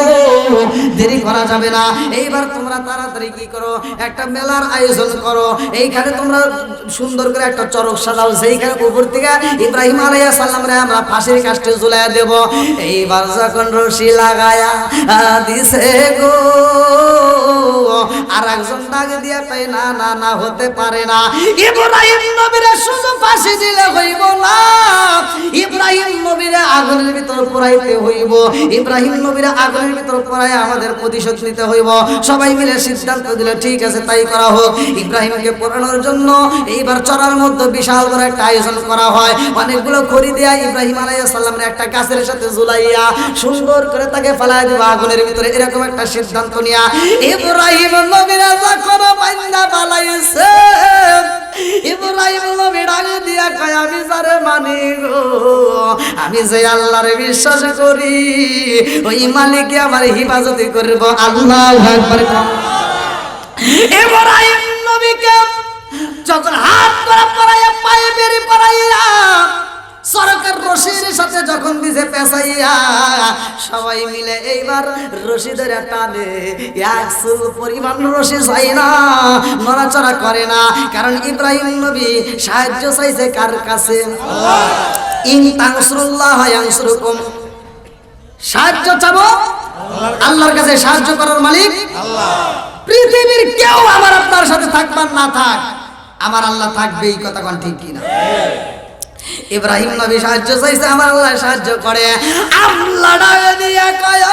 দেরি করা যাবে না। এইবার তোমরা তাড়াতাড়ি কি করো, একটা মেলার আয়োজন করো, এইখানে তোমরা সুন্দর করে একটা চরক সাজাও, সেইখানে উপর থেকে ইব্রাহিম আলাইহিস সালামরে আমরা ফাঁসির কাস্টে ঝুলাইয়া দেব। এইবার যখন রশি লাগায়া দিছে গো, আর একজন ডাক দিয়া কয় না না না, হতে পারে না, ইব্রাহিম নবীর শুধু ফাঁসি দিলে হইব না, ইব্রাহিম নবীর আগুনের ভিতর পোড়াইতে হইব, ইব্রাহিম নবীর আগুনের ভিতর পোড়াই আমাদের প্রতিশোধ নিতে হইব। সবাই মিলে সিদ্ধান্ত দিল ঠিক আছে তাই করা হোক। ইব্রাহিমকে পোড়ানোর জন্য এইবার চড়ার মধ্যে বিশাল বড় একটা আয়োজন করা হয়, অনেকগুলো খড়ি দিয়া ইব্রাহিম আলাইহিস সালামের একটা গাছের সাথে ঝুলাইয়া সুন্দর করে তাকে ফেলাই দেব আগুনের ভিতরে, এরকম একটা সিদ্ধান্ত নিয়া ইব্রাহিম নবীরা যখন বান্দা পালাইছে, ইব্রাহিম নবী ডাক দিয়া কয় আমি যারে মানি গো, আমি যে আল্লাহরে বিশ্বাস করি, ওই মালিকই আমার হিফাজতি করব। আল্লাহু আকবার। ইব্রাহিম নবীকে যখন হাত ধরে পড়াইয়া পায়ে বেরি পড়াইয়া সরকার রশির সাথে যখন দিছে পেঁচাইয়া, সবাই মিলে এইবার রশি ধরে টানে, এক চুল পরিমাণ রশি চাই না, নড়াচড়া করে না, কারণ ইব্রাহিম নবী সাহায্য চাইছে কার কাছে? ইন তানসুরুল্লাহ ইয়ানসুরকুম, সাহায্য চাবো আল্লাহর কাছে, সাহায্য করার মালিক আল্লাহ। পৃথিবীর কেউ আমার আপনার সাথে থাকবার না থাক, আমার আল্লাহ থাকবে, এই কথা কোন ঠিক কিনা? ইব্রাহিম নবী সাহায্য চাইছে, আমার আল্লাহ সাহায্য করে। আল্লাহ ডাক দিয়া কয়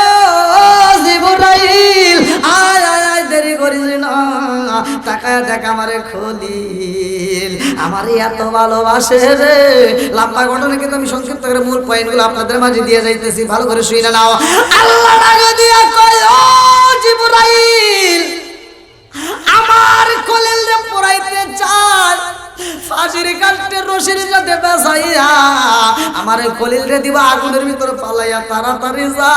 জিবরাইল আয় আয় আয়, দেরি করিস না, তাকায় দেখ আমারে খলিল, আমারে এত ভালোবাসে রে। লম্বা ঘটনা কিন্তু আমি সংক্ষিপ্ত করে মূল পয়েন্টগুলো আপনাদের মাঝে দিয়ে যাইতেছি, ভালো করে শুনে নাও। আল্লাহ ডাক দিয়া কয় ও জিবরাইল, আমার খলিল রে পড়াইতে চায়, ফাঁসির কাষ্টের রশির সাথে বেসাইয়া আমার খলিল রে দিবা আগুনের ভিতর ফালাইয়া তাড়াতাড়ি যা।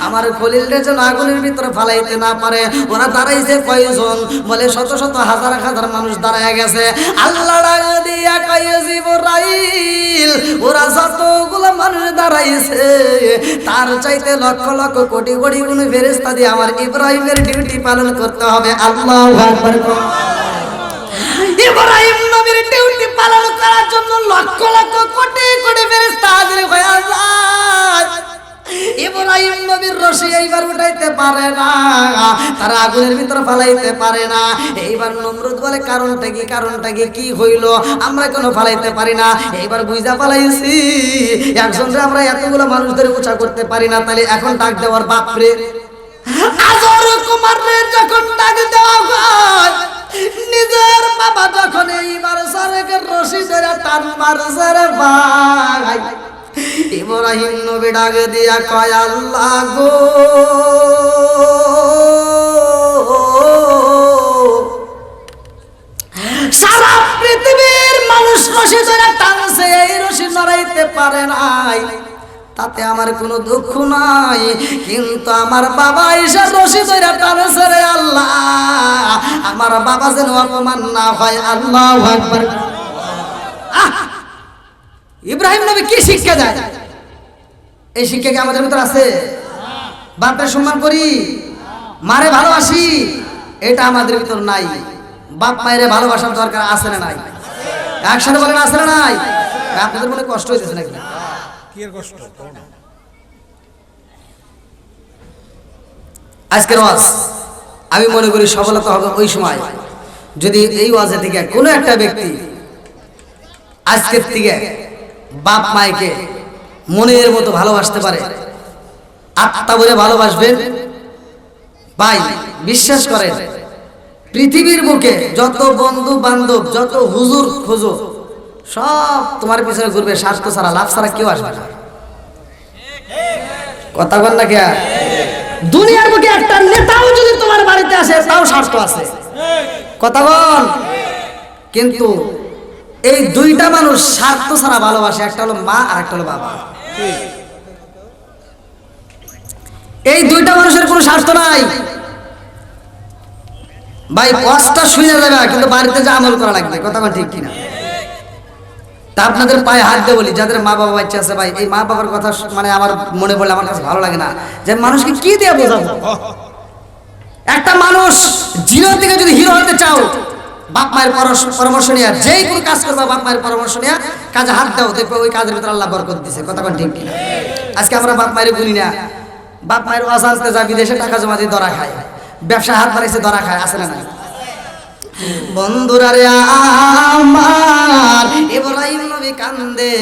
আমার খলিল রে যেন আগুনের ভিতর ফালাইতে না পারে। ওরা দাঁড়াইছে কয়জন? বলে শত শত হাজার হাজার মানুষ দাঁড়ায় গেছে। আল্লাহ ডাক দিয়া কয় জিবরাইল, ওরা যতগুলো মানুষ দাঁড়াইছে তার চাইতে লক্ষ লক্ষ কোটি কোটি গুণ ফেরেশতা দিয়ে আমার ইব্রাহিমের ডিউটি পালন করতে হবে। আল্লাহু আকবার। ইব্রাহিম নবীর ডিউটি পালন করার জন্য লক্ষ লক্ষ কোটি কোটি ফেরেশতা হাজির হয়ে যায়। ইব্রাহিম নবীর রশি এইবার উঠাইতে পারে না, তারা আগুনের ভিতর ফালাইতে পারে না। এইবার নমরুদ বলে কারণটা কি, কারণটা কি, কি হইল? আমরা কেন ফালাইতে পারি না? এইবার বুঝা ফালাইছি একজনকে আমরা এতগুলো মানুষদের উঁচা করতে পারি না, তাহলে এখন ডাক দেওয়ার বাপরে আজর কুমারের যখন ডাক দেওয়া হয়, নিজের বাবা যখন এইবার সরেকের রশি ধরে টান মারছে রে ভাই, ইব্রাহিম নবী ডাক দিয়া কয় আল্লাহ গো, সারা পৃথিবীর মানুষ রশি ধরে টানছে, এই রশি নড়াইতে পারে নাই, তাতে আমার কোনো দুঃখ নাই, কিন্তু আমার বাবা এসে রশি ধরে টানছে রে আল্লাহ, আমার বাবা যেন অপমান না হয়। আল্লাহু আকবার। ইব্রাহিম নবী কি শিক্ষা দেয়? এই শিক্ষা কি আমাদের ভিতর আছে? বাপের সম্মান করি, মারে ভালোবাসি, এটা আমাদের ভিতর নাই। বাপ মায়ের ভালোবাসার দরকার আছে না নাই? একসাথে বলেন আছে না নাই? আপনাদের মনে কষ্ট হইতেছে নাকি? আজকের ওয়াজ আমি মনে করি সফলতা হবে ওই সময় যদি এই ওয়াজে থেকে কোনো একটা ব্যক্তি আজকের থেকে বাপ মায়েকে মনের মতো ভালোবাসতে পারে, আত্মা বলে ভালোবাসবেন। ভাই বিশ্বাস করেন, পৃথিবীর বুকে যত বন্ধু বান্ধব, যত হুজুর খুঁজো, সব তোমার পিছনে ঘুরবে, স্বার্থ ছাড়া, লাভ ছাড়া কেউ আসবে না। কথা বল না কে? দুনিয়ার বুকে একটা নেতাও যদি তোমার বাড়িতে আসে তাও স্বার্থ আছে। কথা বল। কিন্তু এই দুইটা মানুষ স্বার্থ ছাড়া ভালোবাসে, একটা হলো মা আর একটা হলো বাবা। এই দুইটা মানুষের কোনো স্বার্থ নাই। ভাই কষ্টটা শুনে যাবে, কিন্তু বাড়িতে যে আমল করা লাগবে। কথা বল ঠিক কিনা? তা আপনাদের পায়ে হাত দিয়ে বলি, যাদের মা বাবা বাচ্চা আছে, ভাই এই মা বাবার কথা মানে আমার মনে পড়লে আমার কাছে ভালো লাগে না, যে মানুষকে কি দিয়ে বোঝাবো। একটা মানুষ জিরো থেকে যদি হিরো হতে চাও, বাপ মায়ের পরামর্শ নিয়ে যেই কোনো কাজ করবা, বাপ মায়ের পরামর্শ নিয়ে কাজে হাত দাও, দেখবে ওই কাজের ভিতরে আল্লাহ বরকত দিছে। কথা বল ঠিক কিনা? আজকে আমরা বাপ মায়ের গুনি না, বাপ মায়ের অজান্তে যা বিদেশে টাকা জমা দিয়ে ধরা খায়, ব্যবসা হাত বাড়াইছে ধরা খায়, আছে না নাই? বন্ধুরা রে আমার, ইব্রাহিম নবী কান্দে।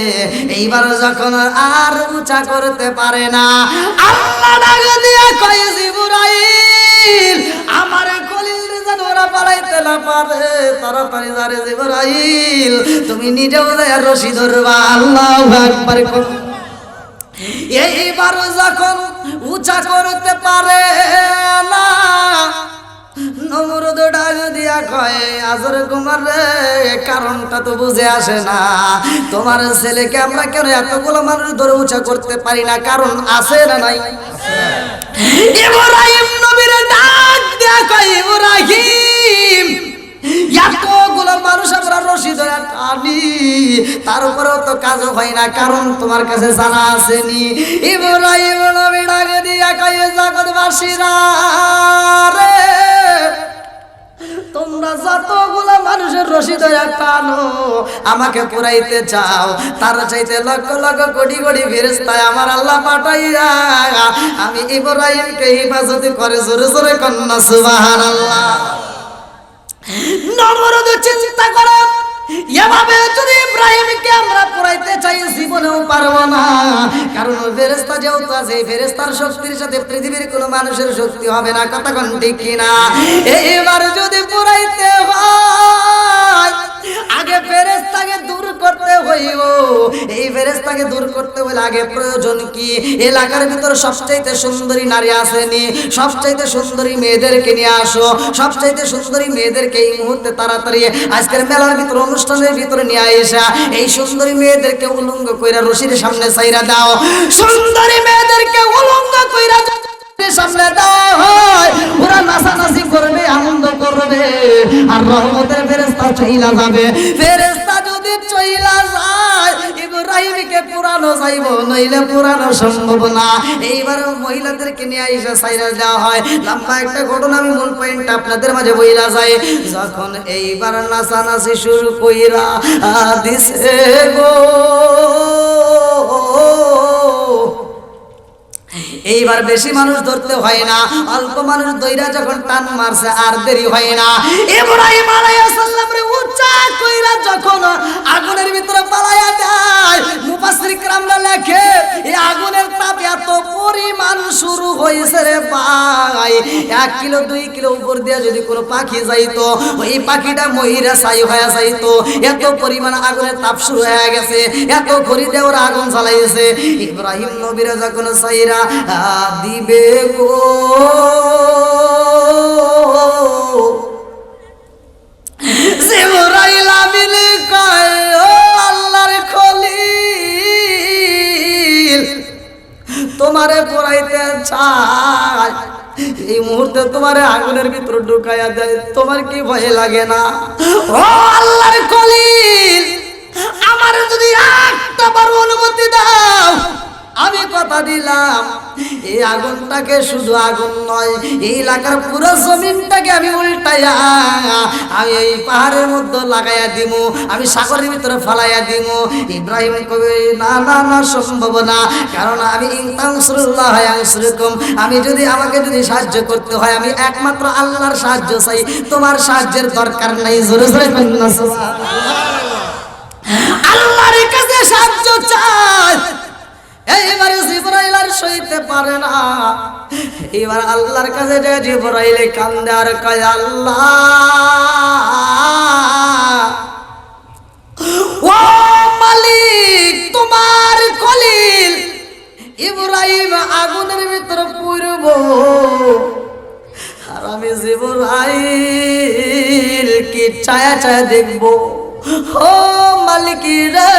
এইবার যখন আর উঁচা করতে পারে না, আল্লাহ ডাক দিয়া কয় জিবরাইল, আমার খলিল রে যেন ওরা পালাইতে না পারে, তাড়াতাড়ি যা রে জিবরাইল, তুমি নিজেও যায় রশি ধরবা। আল্লাহু আকবার। এইবার যখন উঁচা করতে পারে না, নমরুদ ডাক দিয়া কয় আজর কুমার রে, কারণটা তো বুঝে আসে না, তোমার ছেলেকে আমরা কেন এতগুলো মানুষ ধরে উঁচা করতে পারি না? কারণ আছে না নাই? ইব্রাহিম নবীর ডাক দিয়া কয় ইব্রাহিম, এতগুলো মানুষ আমরা রশি ধরে টানি, তার উপরেও তো কাজ হয় না, কারণ তোমার কাছে জানা আসেনি। ইব্রাহিম নবী ডাক দিয়া কয় জগৎবাসীরা রে, তোমরা যতগুলো মানুষের রশি ধরে টানো, আমাকে পুরাইতে চাও, তার চাইতে লক্ষ লক্ষ কোটি কোটি ফেরেশতা আমার আল্লাহ পাঠাইয়া আমি ইব্রাহিমকে হিফাজত করে। জোরে জোরে কন্যা সুবহানাল্লাহ। নমরুদ চিন্তা করে, এভাবে যদি ইব্রাহিমকে আমরা পুরাইতে চাই জীবনেও পারবো না, কারণ ফেরেশতা যেহেতু আছে, ফেরেশতার শক্তির সাথে পৃথিবীর কোনো মানুষের শক্তি হবে না। কথা কোন ঠিক কিনা? এইবার যদি পুরাইতে হয় আগে ফেরেশতাকে দূর করতে হইব। এই ফেরেশতাকে দূর করতে হলে আগে প্রয়োজন কি? এলাকার ভিতর সবচাইতে সুন্দরী নারী আসেনি, সবচাইতে সুন্দরী মেয়েদেরকে নিয়ে আসো, সবচাইতে সুন্দরী মেয়েদেরকে এই মুহূর্তে তাড়াতাড়ি আজকের মেলার ভিতর অনুষ্ঠানের ভিতরে নিয়ে আইসা এই সুন্দরী মেয়েদেরকে উলঙ্গ কইরা রশির সামনে ছাইরা দাও। সুন্দরী মেয়েদেরকে উলঙ্গ কইরা সামনে দাও হয়, ওরা নাচানাচি করবে, আনন্দ করবে, আর রহমতের ফেরেশতা চইলা যাবে। ফেরেশতা যদি চইলা যায় ইব্রাহিমকে পুরানো যাইব, নইলে পুরানো সম্ভব না। এইবার মহিলাদেরকে নিয়ে আইসা ছাইরা দেওয়া হয়। লম্বা একটা ঘটনা, আমি মূল পয়েন্টটা আপনাদের মাঝে বইলা যায়। যখন এইবার নাচানাচি শুরু কইরা দিছে গো, এইবার বেশি মানুষ ধরতে হয় না, অল্প মানুষ দইরা যখন টান মারছে আর দেরি হয় না। ইব্রাহিম আলাইহিস সালাম রে উচ্চা কইরা যখন আগুনের ভিতরে পালায়া দেয়, মুফাসসির کرامরা লেখে এই আগুনের তাপ এত পরিমাণ শুরু হইছে রে ভাই, 1 কিলো 2 কিলো উপর দিয়ে যদি কোনো পাখি যাইতো ওই পাখিটা মইরা ছাই হয়ে যাইতো। এত পরিমাণ আগুনের তাপ শুরু হয়ে গেছে, এত খড়ি দিয়ে ওরা আগুন জ্বালাইছে। ইব্রাহিম নবীরা যখন ছাইরা দিবে গো, জিবরাইল আমিন কয় ও আল্লাহর খলিল, তোমারে পড়াইতে চাই, এই মুহূর্তে তোমারে আগুনের ভিতর ঢুকাইয়া দেয়, তোমার কি ভয় লাগে না? ও আল্লাহর খলিল, আমার যদি একটা বার অনুমতি দাও, আমি কথা দিলাম এই আগুনটাকে শুধু আগুন নয়, এই এলাকার পুরো জমিনটাকে আমি উল্টাইয়া আমি এই পাহাড়ের মধ্যে লাগাইয়া দিব, আমি সাগরের ভিতরে ফালাইয়া দিব। ইব্রাহিম কবে না না না, সম্ভব না, কারণ আমি ইনতানসুরুল্লাহ ইয়ানসুরকুম, আমি যদি আমাকে যদি সাহায্য করতে হয় আমি একমাত্র আল্লাহর সাহায্য চাই, তোমার সাহায্যের দরকার নাই। জোরে জোরে বলুন না সুবহানাল্লাহ। আল্লাহর কাছে সাহায্য চাই। এইবার জিবরাইল আর সইতে পারে না, এবার আল্লাহর কাছে যায় জিবরাইল কান্দে আর কয় আল্লাহ ও মালিক, তোমার খলিল ইব্রাহিম আগুনের ভিতরে পুরব, আর আমি জিবরাইল কি ছায়া ছায়া দেখবো। ও মালিক রে,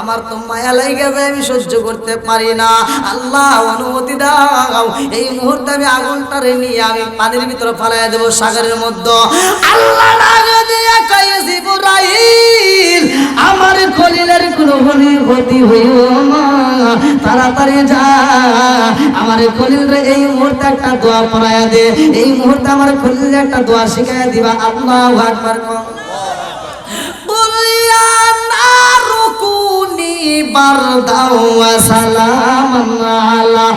আমার তো মায়া লাগা যায়, আমি সহ্য করতে পারি না, আল্লাহ অনুমতি দাও, এই মুহূর্তে আমি আগুনটারে নিয়ে আমি পানির ভিতরে ফালাইয়া দেবো সাগরের মধ্যে। আল্লাহ ডাকে দিয়া কয় জিবরাইল, আমার খলিলের কোনো ক্ষতি হইও না, তাড়াতাড়ি যা আমার খলিল রে এই মুহূর্তে একটা দোয়া পড়াইয়া দে, এই মুহূর্তে আমার খলিল একটা দোয়া শিখাইয়া দিবা। আল্লাহু আকবার। বারদাও ওয়া সালামান আলা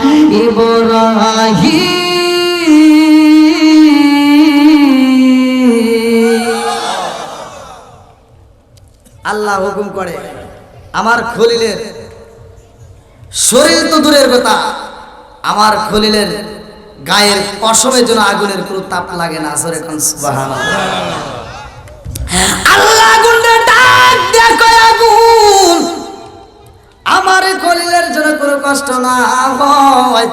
ইব্রাহিম। আল্লাহ হুকুম করে আমার খলিলের শরীর তো দূরের কথা, আমার খলিলের গায়ের পশমের জন্য আগুনের কোনো তাপ লাগে না। আসরে কোন সুবহানাল্লাহ। আল্লাহ আগুনের ডাক দেখো, আগুন আমার খলিলের জন্য কোনো কষ্ট না হয়,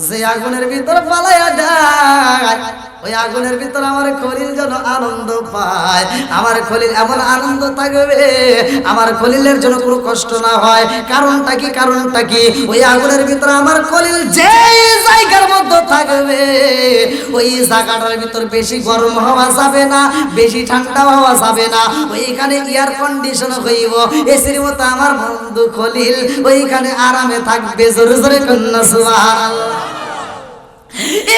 যে আগুনের ভিতর পালাইয়া দেয় ওই আগুনের ভিতর আমার খলিল যেন আনন্দ পায়, আমার খলিল এমন আনন্দ থাকবে আমার খলিলের জন্য কোনো কষ্ট না হয়। কারণটা কি? কারণটা কি? ওই আগুনের ভিতর আমার খলিল যে জায়গার মধ্যে থাকবে ওই জায়গাটার ভিতর বেশি গরম হওয়া যাবে না, বেশি ঠান্ডা হওয়া যাবে না, ওইখানে এয়ার কন্ডিশন হইব, এসির মতো আমার বন্ধু খলিল ওইখানে আরামে থাকবে। জোরে জোরে কন্যা সুবহানাল্লাহ।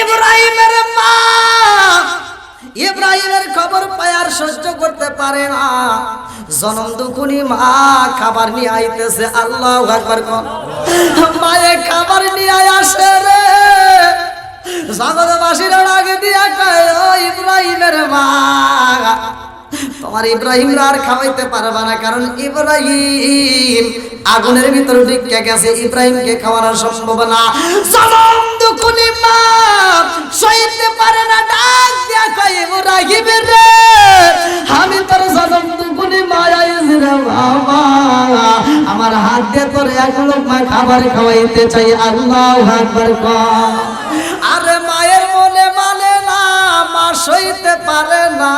ইব্রাহিমের মা ইব্রাহিমের খবর পায় আর সহ্য করতে পারে না, জনম দুখুনি মা খাবার নিয়ে আইতেছে। আল্লাহু আকবার। মায়ে খাবার নিয়ে আসে রে, জগৎবাসীর আগে দিয়া কয় ও ইব্রাহিমের মা, তোমার আমার ইব্রাহিম আর খাওয়াইতে পারবা না, কারণ ইব্রাহিম আগুনের ভিতরে ঢুকে গেছে, ইব্রাহিমকে খাওয়ানো সম্ভব না। জনম দুকুনি মা সইতে পারে না, ডাক দিয়া কয় ইব্রাহিম রে, আমি তোর জনম দুকুনি মায়া রে বাবা, আমার হাত দিয়ে তোর এক লোকমা খাবার খাওয়াইতে চাই। আল্লাহু আকবার কর। আরে মায়ের মনে মানে না, মা সইতে পারে না।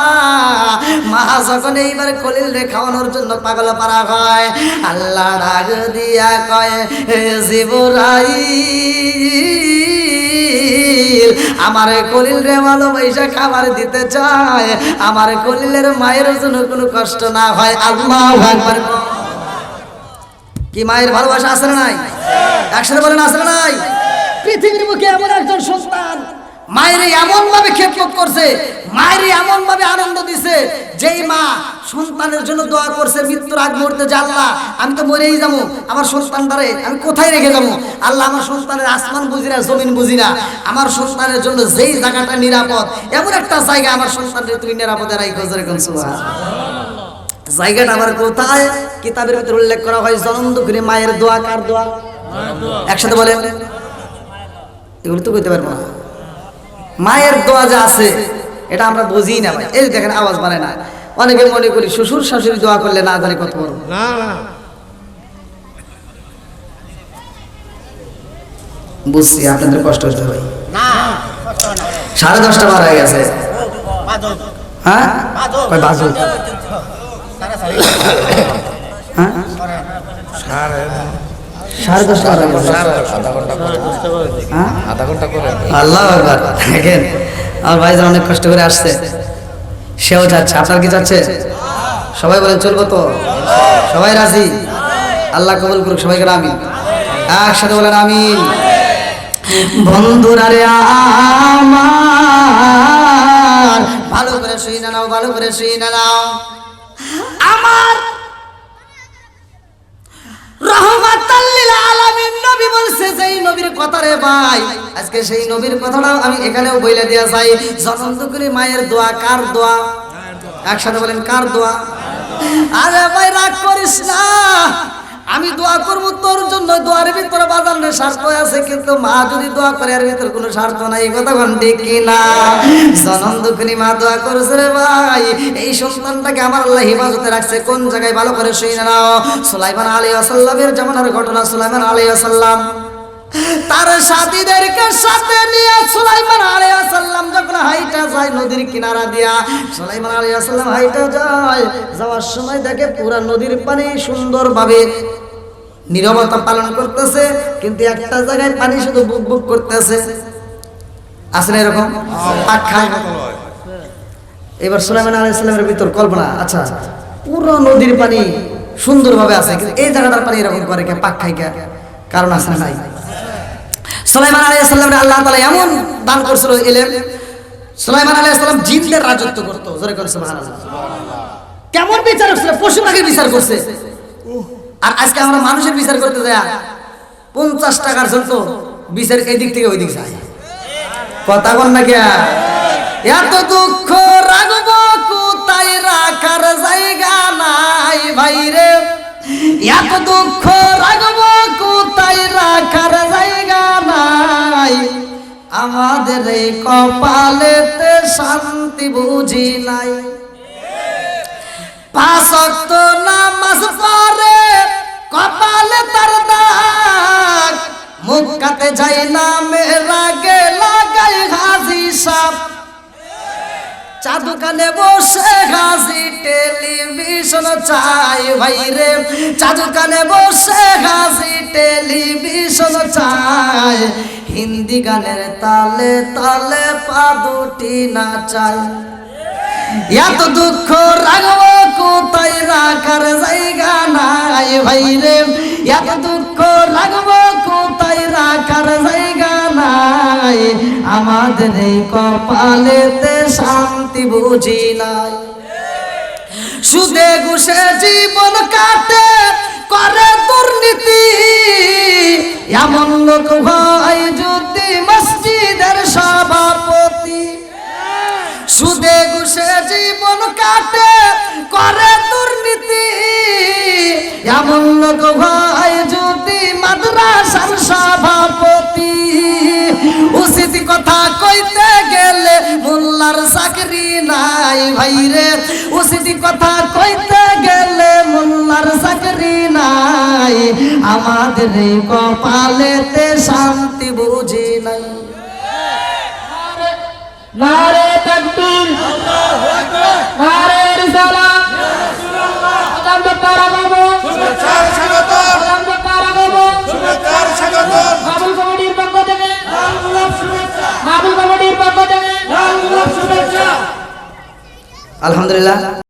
মা যখন এইবার খলিল রে খাওয়ানোর জন্য পাগল পারা হয়, আল্লাহ ডাক দিয়া কয় জিবরাইল, আমার খলিল রে ভালোবাসা খাবার দিতে চায়, আমার খলিলের মায়ের জন্য কোনো কষ্ট না হয়। আল্লাহু আকবার। কি মায়ের ভালোবাসা আছে না নাই? একসাথে বলেন আছে না নাই? পৃথিবীর মুখে এমন একজন সন্তান মায়ের এমন ভাবে খেদমত করছে, মায়ের এমন ভাবে আনন্দ দিছে, যেই মা সন্তানের জন্য দোয়া করছে মৃত্যুর আগ মুহূর্তে, যে আল্লাহ আমি তো মরেই যাবো, আমার সন্তানটারে আমি কোথায় রেখে যাবো, আল্লাহ আমার সন্তানের আসমান বুঝি না জমিন বুঝি না, আমার সন্তানের জন্য যেই জায়গাটা নিরাপদ, এমন একটা জায়গা আমার সন্তানকে তুমি নিরাপদে রাখো। জায়গাটা আমার কোথায়? কিতাবের ভিতরে উল্লেখ করা হয় জনম দুঃখিনী মায়ের দোয়া। কার দোয়া? একসাথে বলেন। এগুলো তো কইতে পারবো না। মায়ের দোয়া যা আছে এটা আমরা বুঝি না ভাই। এই দেখেন আওয়াজ বানায় না, অনেকে মনে করি শ্বশুর শাশুড়ি দোয়া করলে না জানি কত বড়। না না বুঝছি আপনাদের কষ্ট হচ্ছে ভাই। 10:30 বার হয়ে গেছে। হ্যাঁ কই বাজু? হ্যাঁ 10:30 বার হয়ে গেছে। আধা ঘন্টা করে আল্লাহু আকবার। দেখেন আমার ভাইজান অনেক কষ্ট করে আসছে, সেও যাচ্ছে। আপনার কি যাচ্ছে? সবাই বলেন চলবো তো? সবাই রাজি? আল্লাহ কবুল করুক সবাইকে। আমিন। একসাথে বলেন আমিন। বন্ধুরা রে আমার, ভালো করে শুই না নাও, ভালো করে শুই না নাও। আমার রহমাতাল লিল আলামিন নবী বলছে, যেই নবীর কথা রে ভাই, আজকে সেই নবীর কথাটাও আমি এখানেও বইলা দিয়া যাই। জনম দুঃখিনী মায়ের দোয়া। কার দোয়া? একসাথে বলেন কার দোয়া? আরে ভাই রাগ করিস না, আমি দোয়া করবো তোর জন্য, দোয়ার ভিতরে বাজানের স্বার্থ আছে, কিন্তু মা যদি দোয়া করে এর ভিতরে কোনো স্বার্থ নাই। কথা কোন ঠিক কিনা? জনম দুঃখিনী মা দোয়া করেছে রে ভাই, এই সন্তানটাকে আমার আল্লাহ হিফাজতে রাখছে। কোন জায়গায়? ভালো করে শুনে নাও। সুলাইমান আলাইহিস সালামের জামানার ঘটনা। সুলাইমান আলাইহিস সালাম তার সাথীদেরকে সাথে নিয়ে সুলাইমান আলাইহিস সালাম যখন হাইটা যায় নদীর কিনারা দিয়া, সুলাইমান আলাইহিস সালাম হাইটা যায়, যাওয়ার সময় দেখে পুরা নদীর পানি সুন্দরভাবে নীরবতা পালন করতেছে, কিন্তু একটা জায়গায় পানি শুধু বুক বুক করতেছে। আসলে এরকম পাক খায়। এবার সুলাইমান আলাইহিস সালামের ভিতর কল্পনা, আচ্ছা পুরো নদীর পানি সুন্দরভাবে আছে, কিন্তু এই জায়গাটার পানি এরকম করে কে? পাক খায় কে? কারণ আছে না নাই? সুলাইমান আলাইহিস সালামের আল্লাহ তাআলা এমন দান করেছিল ইলম, সুলাইমান আলাইহিস সালাম জিনদের রাজত্ব করত। জোরে করে সুবহানাল্লাহ। কেমন বিচার করছে? পশু পাখির বিচার করছে। আর আজকে আমরা মানুষের বিচার করতে যাই, 50 টাকার জন্য বিচার এই দিক থেকে ওই দিক যায়। কথা বল না কে? এত দুঃখ রাখব কোথায়, রাখার জায়গা নাই ভাইরে, এত দুঃখ রাখব কোথায়, রাখার জায়গা নাই, আমাদের এই কপালেতে শান্তি বুঝি নাই। 5 ওয়াক্ত নামাজ পড়ে কপালে তার দাগ, মুখ কাতে যাই না মেরাগে লাগাই হাজি সাপ, চা দোকানে বসে হাজি টেলিভিশন চাই ভাইরে, চা দোকানে বসে হাজি টেলিভিশন চাই, হিন্দি গানের তালে তালে পা দুটি নাচাই। এত দুঃখ রাখবো কোথায়, রাখার জায়গা নাই ভাইরে, এত দুঃখ রাখবো কোথায়, রাখার জায়গা নাই, আমাদের এই কপালেতে শান্তি বুঝি নাই। সুদে ঘুষে জীবন কাটে করে দুর্নীতি, এমন লোক ভাই যদি মসজিদের সভাপতি। সুদে ঘুষে জীবন কাটে করে দুর্নীতি এমন লোক হয় যদি মাদ্রাসার সভাপতি উচিত কথা কইতে গেলে মোল্লার চাকরি নাই ভাইরে উচিত কথা কইতে গেলে মোল্লার চাকরি নাই আমাদের এই কপালেতে শান্তি বুঝি নাই নারে তাকবীর আল্লাহু আকবার নারে রিসালাত ইয়া রাসূলুল্লাহ আদান তারা বাবু শুভেচ্ছার স্বাগত আদান তারা বাবু শুভেচ্ছার স্বাগত কাবুল কমিটির পক্ষ থেকে লাল গোলাপ শুভেচ্ছা কাবুল কমিটির পক্ষ থেকে লাল গোলাপ শুভেচ্ছা আলহামদুলিল্লাহ